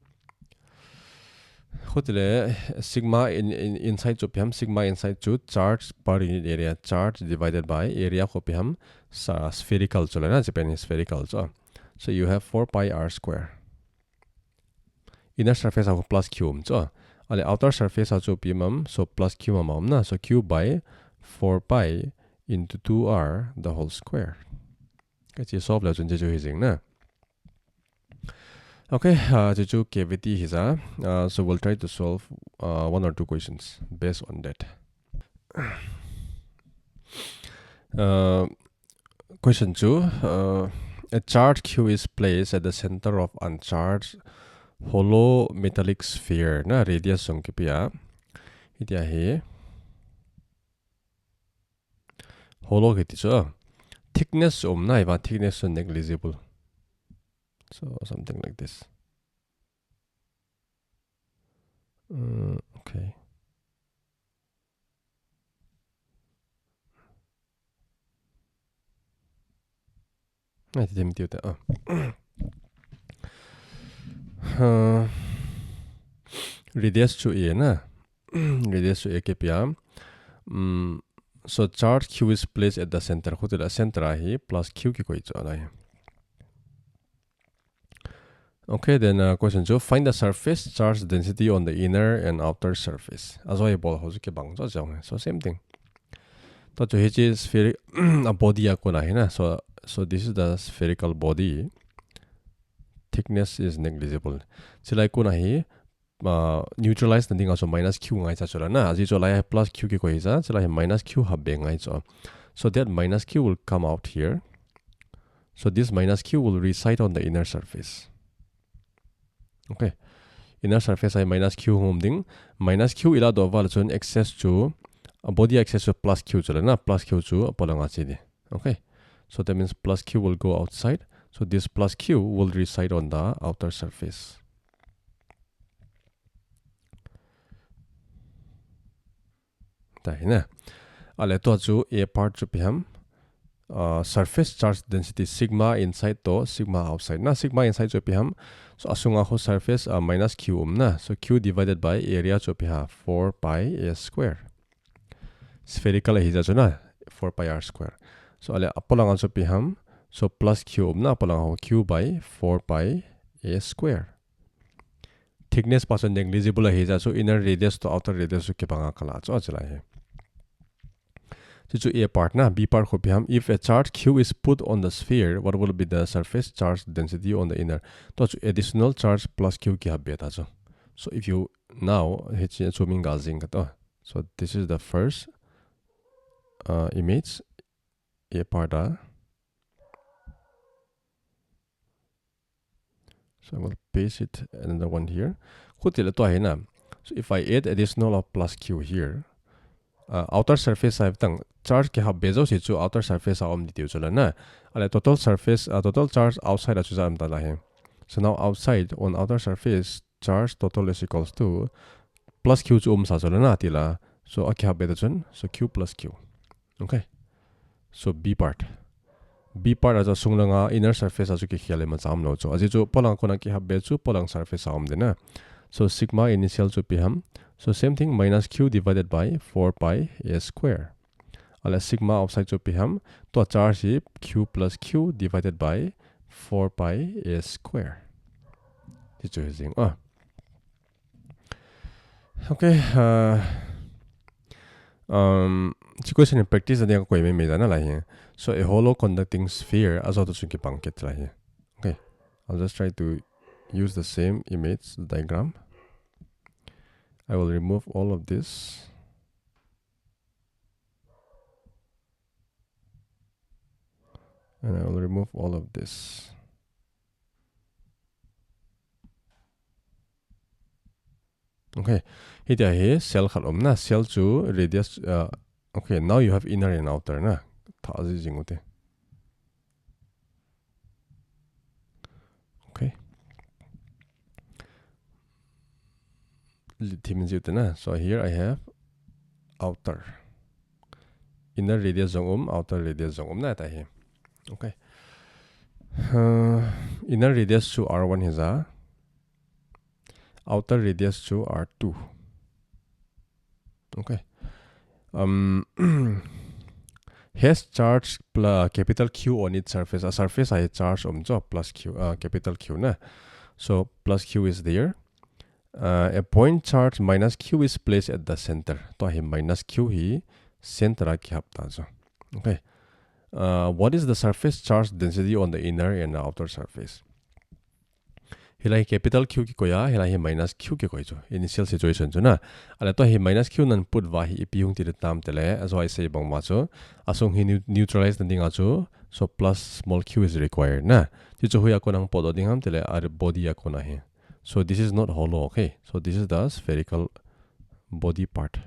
Hotele sigma inside to PM sigma inside to charge per unit area, charge divided by area ko PM spherical chala na Japan is spherical so you have 4 pi r square. Inner surface of plus q so ale outer surface of PM so plus q amount na, so q by 4 pi into 2r the whole square. Kachi solve la chun je using na. Okay, Jeju cavity hisa. So we'll try to solve 1 or 2 questions based on that. Question 2. A charge Q is placed at the center of uncharged hollow metallic sphere. Na radius songkipia. Itia he. Hollow kitiso. Thickness na iba thickness negligible. So something like this. Okay. I didn't do that. Radius to A na. Radius to A kpia. So charge Q is placed at the center. Hotel center ahi plus Q ki koi chala. Okay, then question 2. Find the surface charge density on the inner and outer surface. So same thing. to cho he spherical a body ako na hina. So this is the spherical body. Thickness is negligible. Silai ko na hi neutralize na ding also minus q ngai cha chola na aji chola plus q ki ko hi cha chila minus q have be ngai cho. So that minus q will come out here. So this minus q will reside on the inner surface. Okay. Inner surface I minus q home ding minus q ila do val chon access to body access to plus q chola na plus q chu polanga chi de. Okay. So that means plus q will go outside. So this plus q will reside on the outer surface. Tahina. Ale to chu a part chu piham surface charge density sigma inside to sigma outside. Na sigma inside chu piham so asunga ho surface minus q na. So q divided by area chu piha 4 pi a square. Spherical hi ja chu na 4 pi r square. So ale apolanga chu piham so plus q na apolanga ho q by 4 pi a square. Thickness pason negligible hi ja so inner radius to outer radius chu kipanga kala chu achla hai. So a part na b part ko biham if a charge q is put on the sphere, what will be the surface charge density on the inner? To additional charge plus q ki have beta so. So if you now zooming gazing to. So this is the first image a part So I will paste it another one here. So if I add additional of plus q here, outer surface I have done charge ke have bezo si chu outer surface om di chola na. Ale total surface total charge outside a chu am ta la. So now outside on outer surface charge total is equals to plus q chu sa chola na tila. So a have bezo chun so q plus q. Okay. So b part as a sunglanga inner surface as ki khiale ma cham lo chu aji chu polang kona ki have be chu polang surface om de na. So sigma initial chu piham. So same thing minus q divided by 4 pi a square. Ala sigma outside chu piham to charge is q plus q divided by 4 pi a square. This is using okay. Question in practice ade ko me da na la hi. So a hollow conducting sphere as auto chunki pangket la hi. Okay. I'll just try to use the same image diagram. I will remove all of this. And I will remove all of this. Okay. Here cell khalom na cell to radius. Okay. Now you have inner and outer na. Okay. So here I have outer. Inner radius outer radius na ta here. Okay. Inner radius to R1 is outer radius to R2. Okay. Has charge capital Q on its surface. A surface I charge plus Q capital Q na. So plus Q is there. A point charge minus Q is placed at the center. So he minus Q he center ki hapta so. Okay. What is the surface charge density on the inner and outer surface? Hilai capital Q ki koya, hilai minus Q ki koy initial situation jo na. Ale to he minus Q nan put va hi ipiyung ti tam tele as I say bang ma cho. Asong he neutralize the ding cho. So plus small q is required na. Ti cho huya ko nang podo ding ham tele ar body ako na he. So this is not hollow, okay? So this is the spherical body part.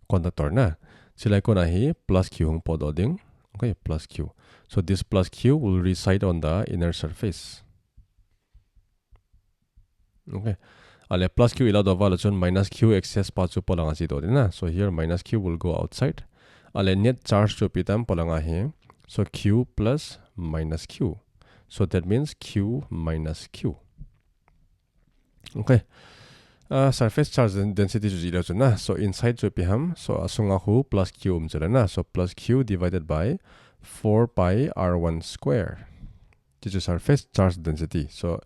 Conductor na. Silai ko na hi plus q hung podo ding. Okay, plus q. So this plus q will reside on the inner surface. Okay. Ale plus q ila do vala chon minus q excess pa chu polanga chi do na. So here minus q will go outside. Ale net charge chu pitam polanga hi. So q plus minus q. So that means q minus q. Okay. Surface charge density chu zero chu na. So inside chu piham. So asunga hu plus q chula na. So plus q divided by 4 pi r1 square. This is surface charge density. So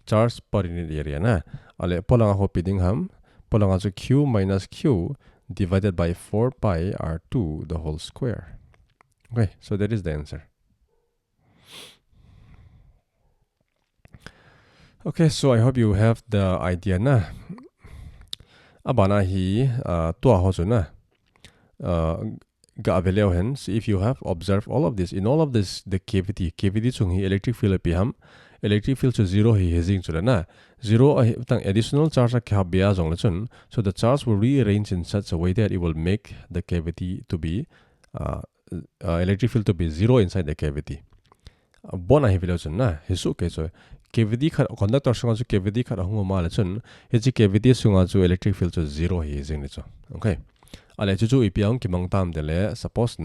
charge per unit area na. Ale polanga ho piding ham. Polanga chu q minus q divided by 4 pi r2 the whole square. Okay, so that is the answer. Okay, so I hope you have the idea na. Abana hi tua ho na. Ga aveleo hen. So if you have observed all of this, in all of this, the cavity chung hi electric field piham, electric field to 0 hi hazing chula na. 0 tang additional charge ka bia zong chun. So the charge will rearrange in such a way that it will make the cavity to be electric field to be 0 inside the cavity. Bona hi veleo chun na. Hisu ke so cavity khat conductor sunga chu cavity khat hungo ma la chun. He cavity sunga chu electric field to 0 hi hazing ni chu. Okay. Ale chuchu ipiang kimang tam dele suppose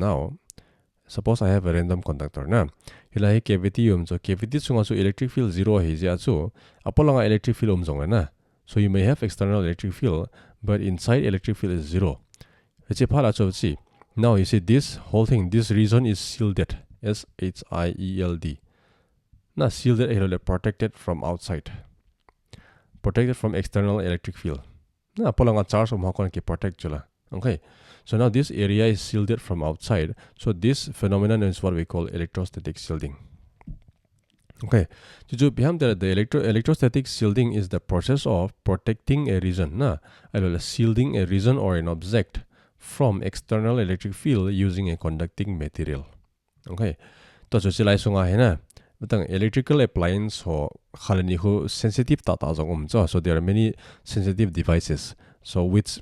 I have a random conductor na hila hi cavity so cavity chunga chu electric field 0 hi ja chu apolanga electric field zong na, so you may have external electric field but inside electric field is 0. Eche phala chu chi now you see this whole thing, this region is shielded, SHIELD na shielded hilo protected from outside, protected from external electric field na apolanga charge hakon ki protect chula. Okay, so now this area is shielded from outside. So this phenomenon is what we call electrostatic shielding. Okay, the electrostatic shielding is the process of protecting a region, shielding a region or an object from external electric field using a conducting material. Okay, to chilai sunga hai na. Electrical appliance ho khalani ho sensitive so there are many sensitive devices. So which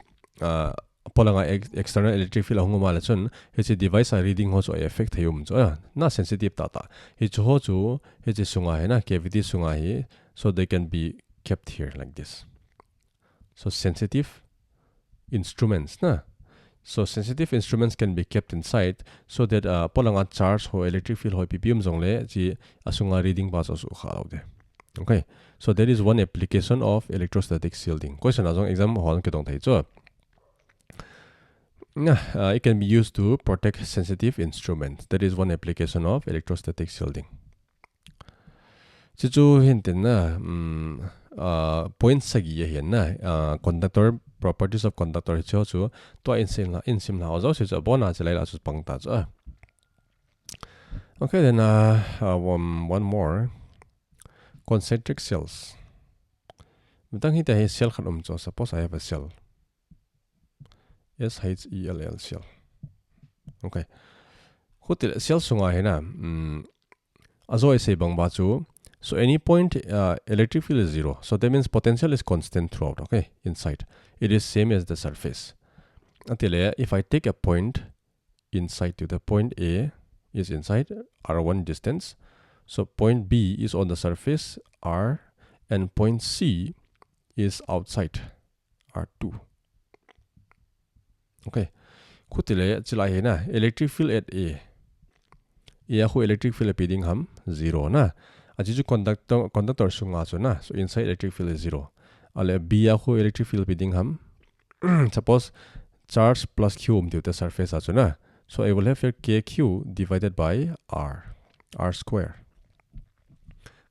polanga external electric field hongo mala chun he device reading ho so effect hayum so na sensitive data he ho chu he sunga hai na cavity sunga hi, so they can be kept here like this. So sensitive instruments na, so sensitive instruments can be kept inside so that polanga charge ho electric field ho ppm zongle ji asunga reading ba so khalaw de. Okay, so that is one application of electrostatic shielding. Question azong exam hon ke dong thai cho. It can be used to protect sensitive instruments. That is one application of electrostatic shielding. Chichu hintin na points sagi hian na conductor properties of conductor hicho chu to insim la ozo se bona chalai la chu pangta chu. Okay, then one more, concentric cells. Mitang hita he cell khat cho. Suppose I have a cell, SHELL cell. Okay, hotel cell sunga hai na azo say bang ba chu. So any point electric field is 0, so that means potential is constant throughout. Okay, inside it is same as the surface. Until if I take a point inside to the point A is inside R1 distance, so point B is on the surface R, and point C is outside R2. Okay, kutile chilai na electric field at A ho electric field piding ham 0 na. Ajiju conductor sunga chu na, so inside electric field is 0. Ale B ho electric field piding ham suppose charge plus Q the surface achu na, so I will have here KQ divided by R square.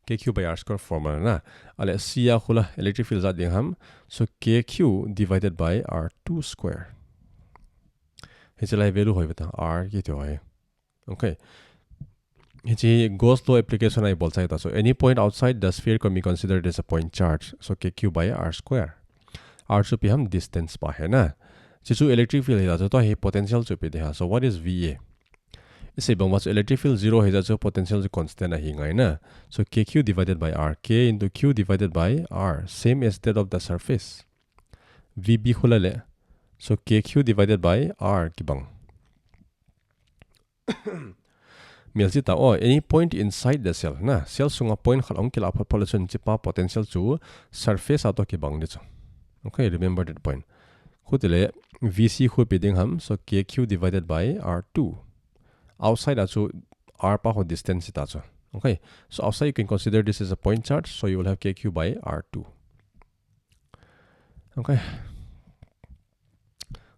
KQ by R square formula na. Ale C hula electric field za ding ham, so KQ divided by R2 square. Hichalai value hoi beta R ki to hai. Okay, hichi Gauss law application I bolsai ta. So any point outside the sphere can be considered as a point charge, so KQ by R square. R chu pi ham distance pa hai na. Chichu electric field hi to hi potential chu pi de ha. So what is VA? Say bang was electric field 0 hi so potential constant hi ngai na. So KQ divided by R, K into Q divided by R, same as that of the surface. VB khulale, so KQ divided by R kibang. Milsi ta any point inside the cell na, cell sunga point khalong kila population chipa potential chu surface ato kibang ni chu. Okay, remember that point. Khutile VC khu piding ham, so KQ divided by R2. Outside achu R pa ho distance ta chu. Okay, so outside you can consider this as a point charge, so you will have KQ by R2. Okay,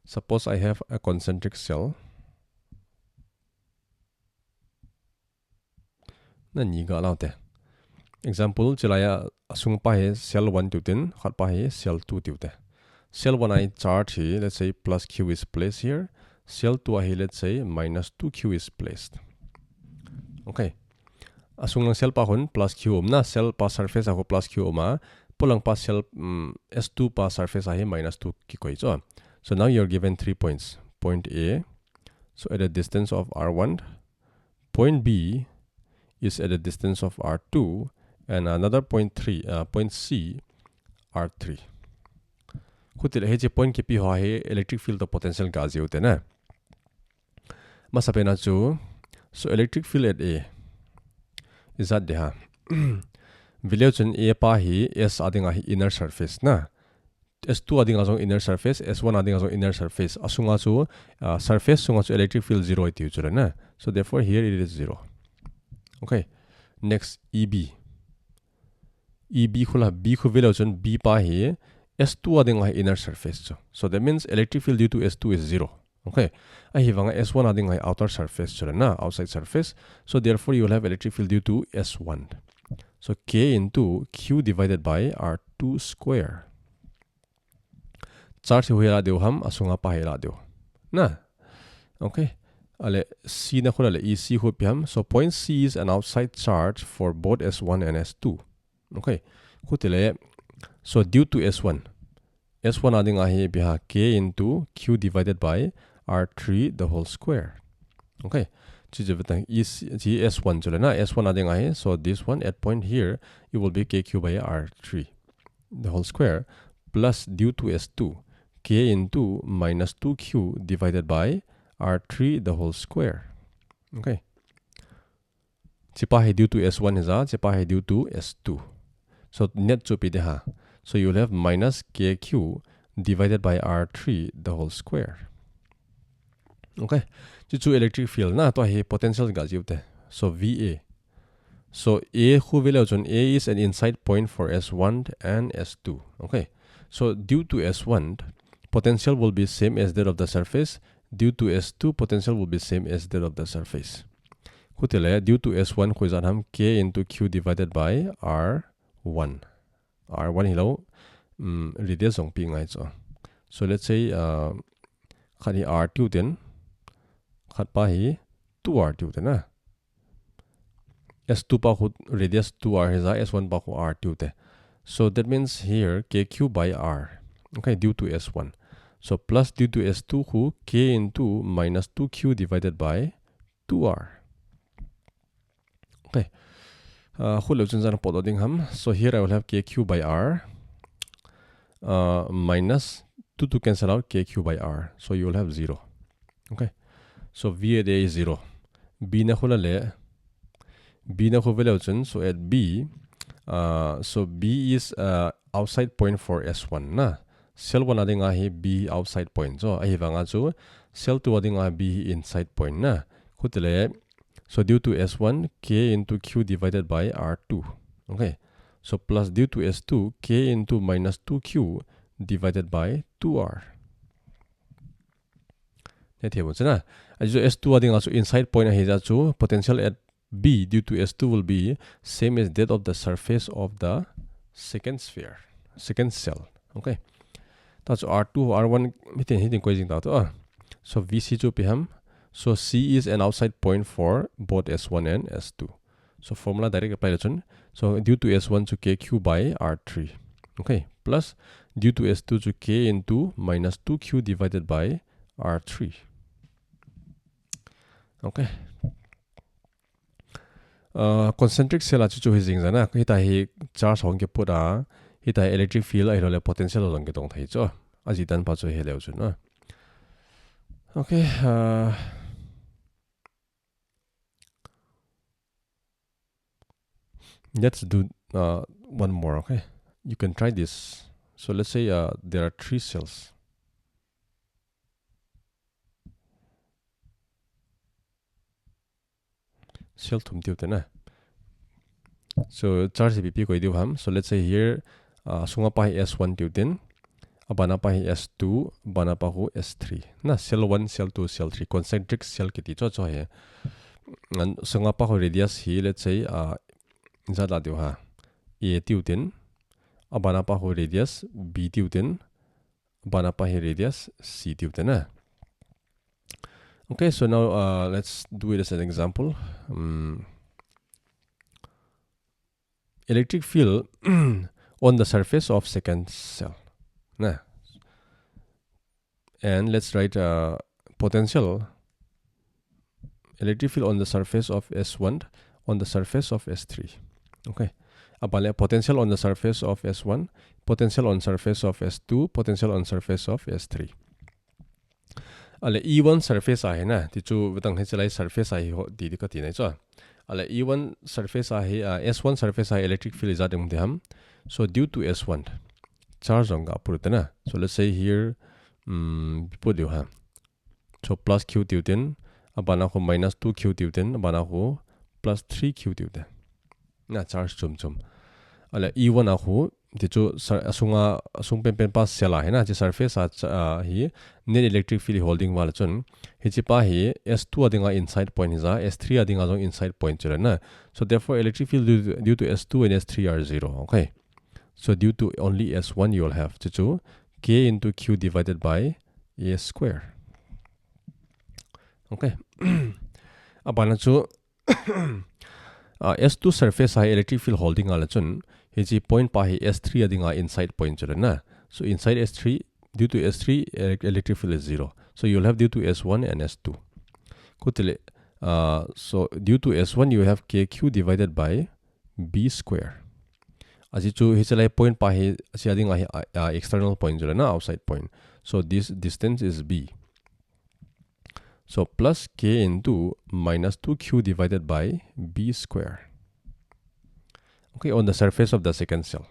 suppose I have a concentric cell. Na ni ga laute. Example chilaya asung pa he cell 1 to 10, khat pa he cell 2 to 10. cell 1 I charge here, let's say plus q is placed here. Cell 2 I let's say minus 2q is placed. Okay. Asung lang cell pa hun plus q na cell pa surface ako plus q ma pulang pa cell s2 pa surface ahi minus 2 ki koi cho. So now you're given 3 points. Point A, so at a distance of r1. Point B is at a distance of r2, and another point C, r3. Kutil he point ki pi ho he electric field the potential gazi hote na. Masapena chu, so electric field at A is that deha. Village A pa hi S adinga hi inner surface na. S2 adinga song inner surface, S1 adinga song inner surface. Asunga chu surface sunga chu electric field 0 iti uchura na. So therefore here it is 0. Okay. Next EB. EB khula B khu village B pa hi S2 adinga hi inner surface chu. So that means electric field due to S2 is 0. Okay. Ahi wanga S1 adinga hi outer surface chura na, outside surface. So therefore you will have electric field due to S1. So K into Q divided by R2 square. Charge huela deu ham asunga pa hela deu. Na. Okay. Ale C na khula le EC hu piam. So point C is an outside charge for both S1 and S2. Okay. Khutile. So due to S1. S1 adinga hi biha K into Q divided by R3 the whole square. Okay. S1 chule na S1 adinga hi. So this one at point here it will be KQ by R3 the whole square plus due to S2 K into minus 2Q divided by R3 the whole square. Okay. Chipa due to S1 is chipa due to S2. So net chupi deha. So you'll have minus KQ divided by R3 the whole square. Okay. Chichu electric field na to hi potential ga jiute. So VA. So A who will A is an inside point for S1 and S2. Okay. So due to S1 potential will be same as that of the surface. Due to S2 potential will be same as that of the surface. Kutile due to S1 khuizan ham K into Q divided by R1. R1 hello radius ong pi ngai cho. So let's say khani R2 then khat pa hi 2R2 then na. S2 pa khu radius 2R hiza S1 pa khu R2 te. So that means here KQ by R. Okay, due to S1. So plus due to S2 who K into minus 2Q divided by 2R. Okay. So here I will have KQ by R minus 2 to cancel out KQ by R. So you will have 0. Okay. So V at A is 0. B na khula le. B na khu so at B so B is outside point for S1 na. Cell 1 adinga hi B outside point. So ahi wanga chu cell 2 adinga B inside point na. Khutile. So due to S1 K into Q divided by R2. Okay. So plus due to S2 K into minus 2Q divided by 2R. Net here na. Ajo S2 adinga chu inside point ahi ja chu potential at B due to S2 will be same as that of the surface of the second sphere, second cell. Okay. That's R2, R1, hitting quasing that. So VC to PM. So C is an outside point for both S1 and S2. So formula direct application. So due to S1 to KQ by R3. Okay. Plus due to S2 to K into minus 2Q divided by R3. Okay. Concentric cell achu hizing zana hita hi charge hongke pura hita electric field ai role potential long ke dong thai cho aji dan pa cho heleu chu na. Okay, let's do one more. Okay, you can try this. So let's say there are 3 cells. Cell thum tiu te na. So charge BP ko idiu ham. So let's say here sunga pa S1 tiu tin, abana pa S2, bana pa ho S3. Na cell 1, cell 2, cell 3 concentric cell kiti cho cho he. An sunga pa ho radius hi let's say za la diu ha. A tiu tin, abana pa ho radius B tiu tin, bana pa hi radius c tube na. Okay, so now let's do it as an example. Electric field on the surface of second cell. Nah. And let's write potential electric field on the surface of S1 on the surface of S3. Okay. Abale potential on the surface of S1, potential on surface of S2, potential on surface of S3. Ale E1 surface ahe na tichu betang hechalai surface ahe ho di ka ti nai cha. Ale E1 surface ahe S1 surface ahe electric field is adem ham. So due to S1 charge on ga purutana. So let's say here put you ha. So plus Q tilten abana ko minus 2 Q tilten abana ko plus 3 Q tilten. Na charge chum. Ale E1 ahu tichu asung pen pas sela hai na je surface hi net electric field holding wala chun hichipa hi S2 adinga inside point is S3 adinga jong inside point chura na. So therefore electric field due to S2 and S3 are 0. Okay. So due to only S1 you will have tichu K into Q divided by A square. Okay. Abana chu S2 surface high electric field holding ala chun hiji point pa hi S3 adinga inside point chura na. So inside S3 due to S3 electric field is 0. So you'll have due to S1 and S2. Kutile so due to S1 you have KQ divided by B square. Ajichu hichalai point pa hi adinga external point chura na outside point. So this distance is B. So plus K into minus 2Q divided by B square. Okay, on the surface of the second cell.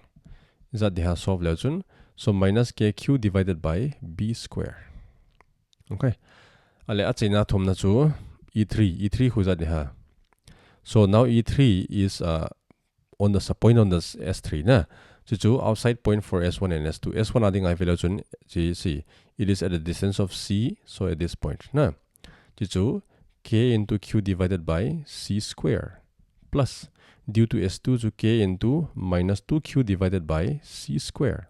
Is that they have solved legend? So minus KQ divided by B square. Okay. Ale achina thomna chu E3 who's that they have. So now E3 is on the point on the S3 na. Chu outside point for S1 and S2. S1 adding I feel GC. It is at a distance of C, so at this point na. Chichu K into Q divided by C square plus due to S2 to K into minus 2Q divided by C square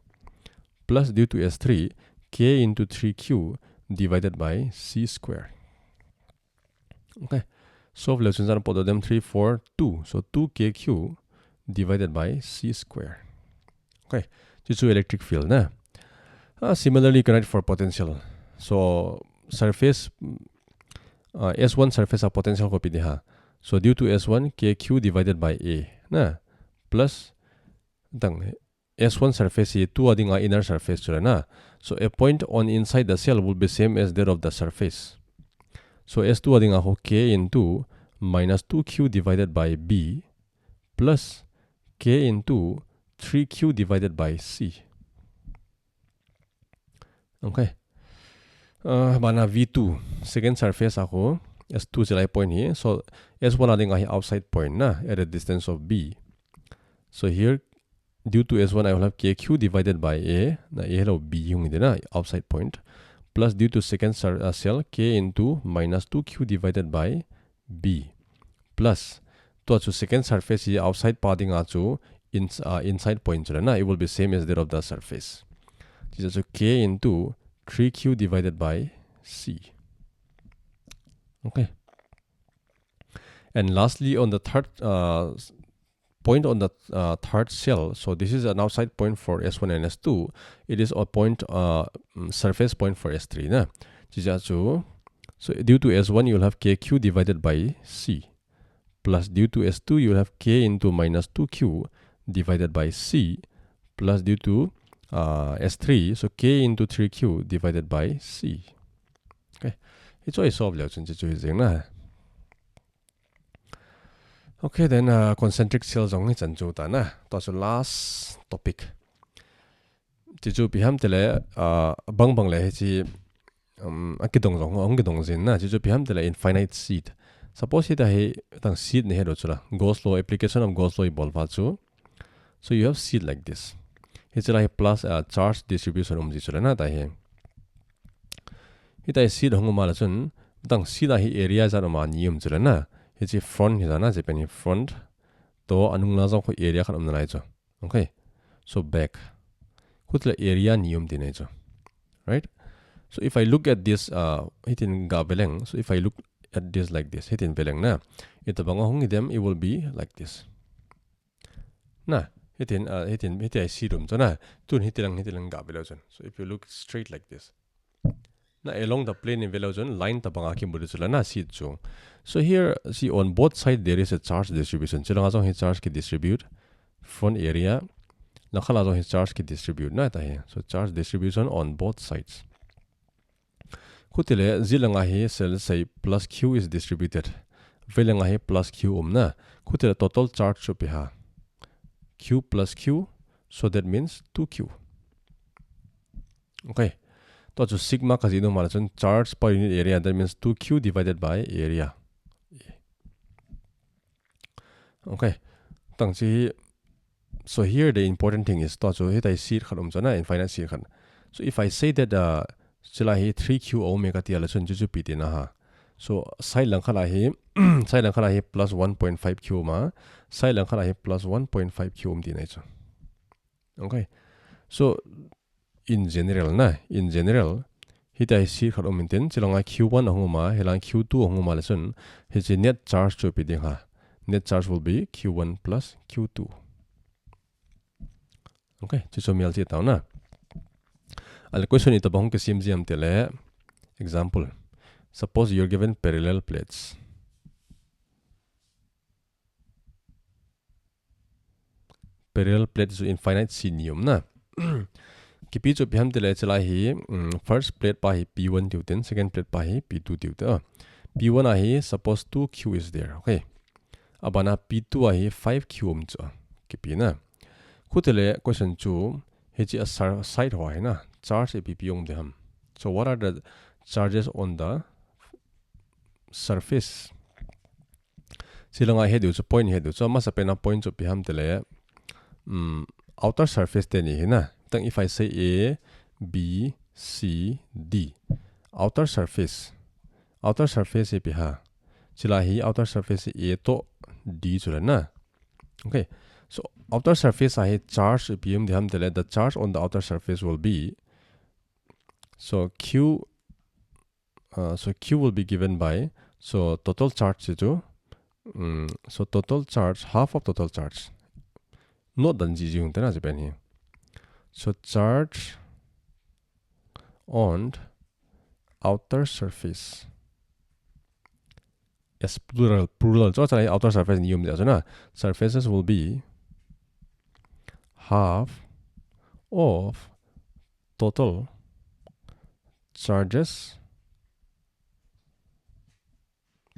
plus due to S3 K into 3Q divided by C square. Okay. Solve lessons are put them 3, 4, 2. So 2KQ divided by C square. Okay. Chichu electric field na. Similarly you can write for potential. So surface S1 surface of potential copy diha. So due to S1 KQ divided by A na plus dang S1 surface is 2 adinga inner surface chura na. So a point on inside the cell will be same as that of the surface. So S2 adinga ho K into minus 2Q divided by B plus K into 3Q divided by C. Okay. Bana V2 second surface ako S2 silai point here. So S1 ading ahi outside point na at a distance of B. So here due to S1 I will have KQ divided by A na A hello B yung na outside point plus due to second cell K into minus 2Q divided by B plus to achu second surface is outside padding achu inside point na it will be same as that of the surface. This is K into 3Q divided by C. Okay. And lastly, on the third point on the third cell, so this is an outside point for S1 and S2. It is a point surface point for S3 na. So due to S1 you will have KQ divided by C plus due to S2 you will have K into minus 2Q divided by C plus due to S3, so K into 3Q divided by C. Okay, it's always solved. Okay, then concentric cells only chanjuta na. That's the last topic. Jiu biham tele bang le chi akidong zong ongidong zin na. Jiu biham tele infinite seed. Suppose it a tang seed ne hero chula. Gauss law application of Gauss law evolve chu. So you have seed like this. It's like plus charge distribution na tahi. Ita seed hongumala chun dang seed hi area jar ma nium na. It's front hizana Japan front to anung na ko area khan amna cho. Okay. So back. Kutla area nium dinai cho. right? So if I look at this hitin ga beleng, so if I look at this like this, hitin beleng na, ito bang hong idem, it will be like this. Na, hitin I see room so na, tun hitilang ga below. So if you look straight like this, na along the plane in below line tabang akim budusula na see chung. So here see on both sides there is a charge distribution. Chilang azong hi charge ki distribute front area. Nakal azong hi charge ki distribute na tahi. So charge distribution on both sides. Kutile zilang ahi cell say plus Q is distributed. Velang ahi plus Q na. Kutile total charge should be ha. Q plus Q. So that means 2Q. Okay. So sigma kasi ino malachon charge per unit area. That means 2Q divided by area. Okay. So here the important thing is so hit I see infinite see. So if I say that sila hi 3Q omega ti alachon juju piti na ha. So side lang khala hi plus 1.5Q ma. Side lang khala hi plus 1.5Q di na ito. Okay. So in general hit I see khat maintain silang Q1 ahuma helang Q2 ahuma lesson his net charge to be ha. Net charge will be Q1 plus Q2. Okay, so mial si tao na. Al question ito bahong KCMG am tele. Example. Suppose you're given parallel plates. Parallel plate is infinite sinium na. Kipi jo biham tele chala hi first plate pa hi P1 tiuten, second plate pa hi P2 tiuten. P1 ahi suppose 2Q is there. Okay. Abana P2 ahi 5Q jo. Kipi na. Kutele question 2 heji a side ho na charge APP de ham. So what are the charges on the surface? Silanga head so point head so mas apena point so biham tele outer surface te ni na. Then if I say A, B, C, D, outer surface APP ha. Sila hi outer surface A to D so na. Okay. So outer surface I charge PM the charge on the outer surface will be so Q will be given by so total charge so total charge half of total charge not dan ji hun tena japan here. So charge on outer surface. Yes, plural. So outer surface nium na surfaces will be half of total charges.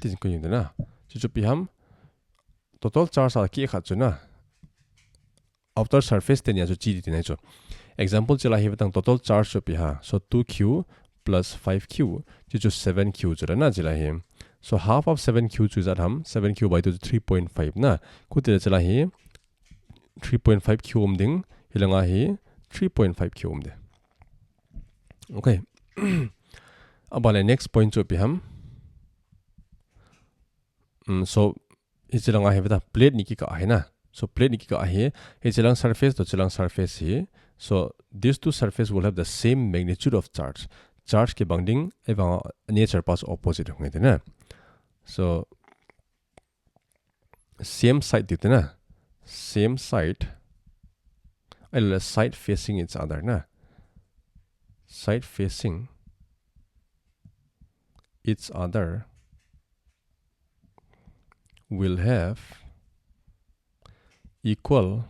This is na. So biham total charge al ki khat na. Outer surface ten ya so chi di na so. Example chila hi batang total charge so biha. So 2Q plus 5Q so 7Q so na chila hi. So half of 7Q so is at ham 7Q by 2 3.5 na. Kutila chila hi 3.5Q ding hilanga hi 3.5Q de. Okay. Abale next point so biham. So ichilanga hi bata plate niki ka hai na. So plate niki ka hai ichilang surface to chilang surface hi. So these two surfaces will have the same magnitude of charge. Charge ke bangding eba nature pass opposite honge na. So same side dite na. Same side side facing each other na. Side facing each other will have equal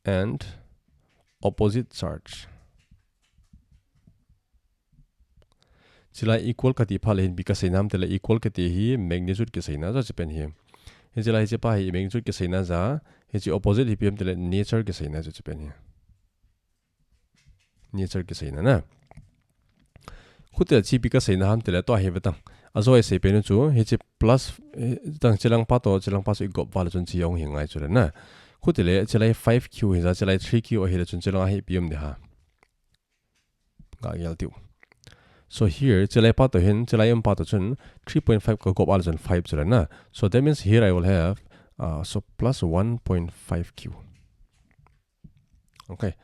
and opposite charge. Chila equal kati phale because nam tela equal kati hi magnitude ke saina ja japan hi. Chila hi pa hi magnitude ke saina ja hi opposite hi pm tela nature ke saina ja japan hi. Nature ke saina na. Khutel chi because saina ham tela to hi batang. Aso ai se penu chu hi plus tang chilang pa to chilang pa so gop wal chun chi yong hingai chu na. Khutile chilai 5Q hi ja chilai 3Q hi chun chilang hi pm de ha. Ga yal tiu. So here chilai pa to hin chilai pa to chun 3.5 ko gop wal chun 5 chu na. So that means here I will have so plus 1.5Q. Okay.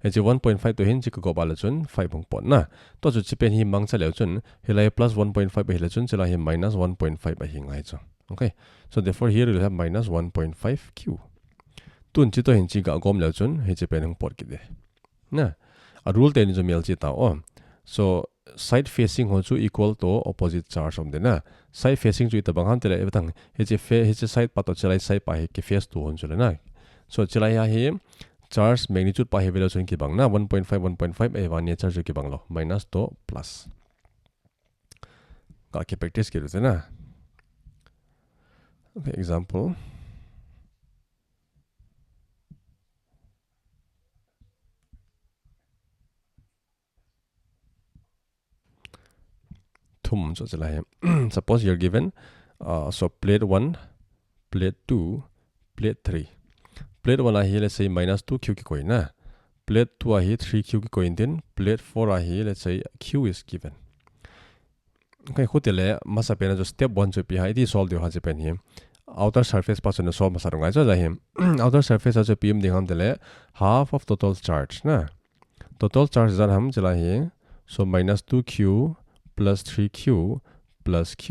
he chi 1.5 to hin chi ko bala chun 5 hong pon na to chu chi pen hi mang cha le chun helai plus 1.5 hi le chun chila hi minus 1.5 hi ngai chu okay so therefore here you have minus 1.5 q tun chi to hin chi ga gom le chun he chi pen hong pot ki de na a rule te ni jo mel chi ta o so side facing ho chu equal to opposite charge om de na side facing chu ta bang han te le tang he chi side pa to chilai side pa he ki face to hon chu le na so chilai ya hi charge magnitude pa he velo chun ki bang na 1.5 a one charge ki bang lo minus to plus ka ki practice ki ru na okay example so suppose you're given so plate 1 plate 2 plate 3 plate 1 ahi let's say minus 2q ki coin na plate 2 ahi 3q ki coin din plate 4 ahi let's say q is given okay khutile masa pena jo step 1 jo pi hai di solve dio ha je pen hi outer surface pa chon solve masa rongai jo ja hi outer surface jo pm ding ham dele half of total charge na total charge jan ham jala hi so minus 2q plus 3q plus q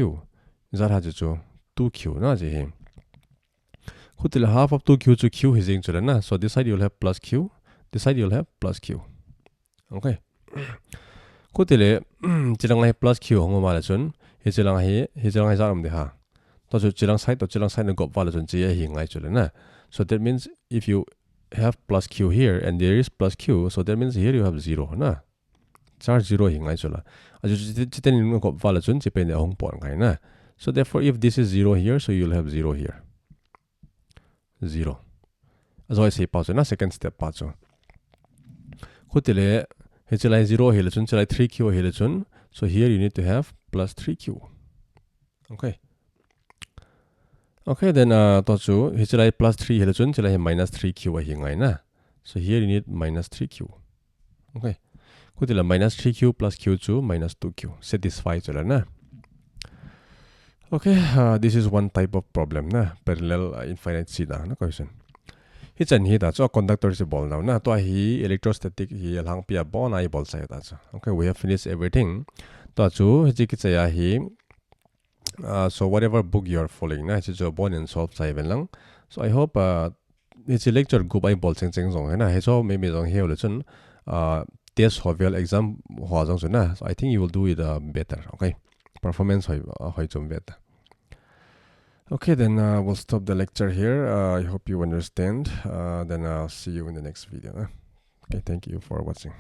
jar ha jo 2q na je hi khutile half of 2q to q is in na so this side you'll have plus q this side you'll have plus q okay khutile chilang lai plus q hong ma la chun he chilang hai jaram de ha to chu chilang side no go wala chun chi hi ngai chule na so that means if you have plus q here and there is plus q so that means here you have 0 na charge 0 hi ngai chula aju chiten no go wala chun chi pen hong pon ngai na so therefore if this is 0 here so you'll have 0 here 0 as I say pause na second step pa chu khutile he chilai 0 hele chun chilai 3q hele chun so here you need to have plus 3q okay then to chu he chilai plus 3 hele chun chilai minus 3q hi ngai na so here you need minus 3q okay khutile minus 3q plus q chu minus 2q satisfy chula na okay this is one type of problem na parallel infinite c da na question hi chan hi da cho conductor se bol now na to hi electrostatic hi lang pia bon ai bol sai da cha okay we have finished everything to chu hi ki cha hi so whatever book you are following na chi jo bon and solve sai ven lang so I hope it's lecture group ai bol cheng zong na he so maybe zong he le chun test hovel exam ho jong chu na so I think you will do it better okay performance hoi chum better. Okay, then we'll stop the lecture here. I hope you understand. Then I'll see you in the next video. Okay, thank you for watching.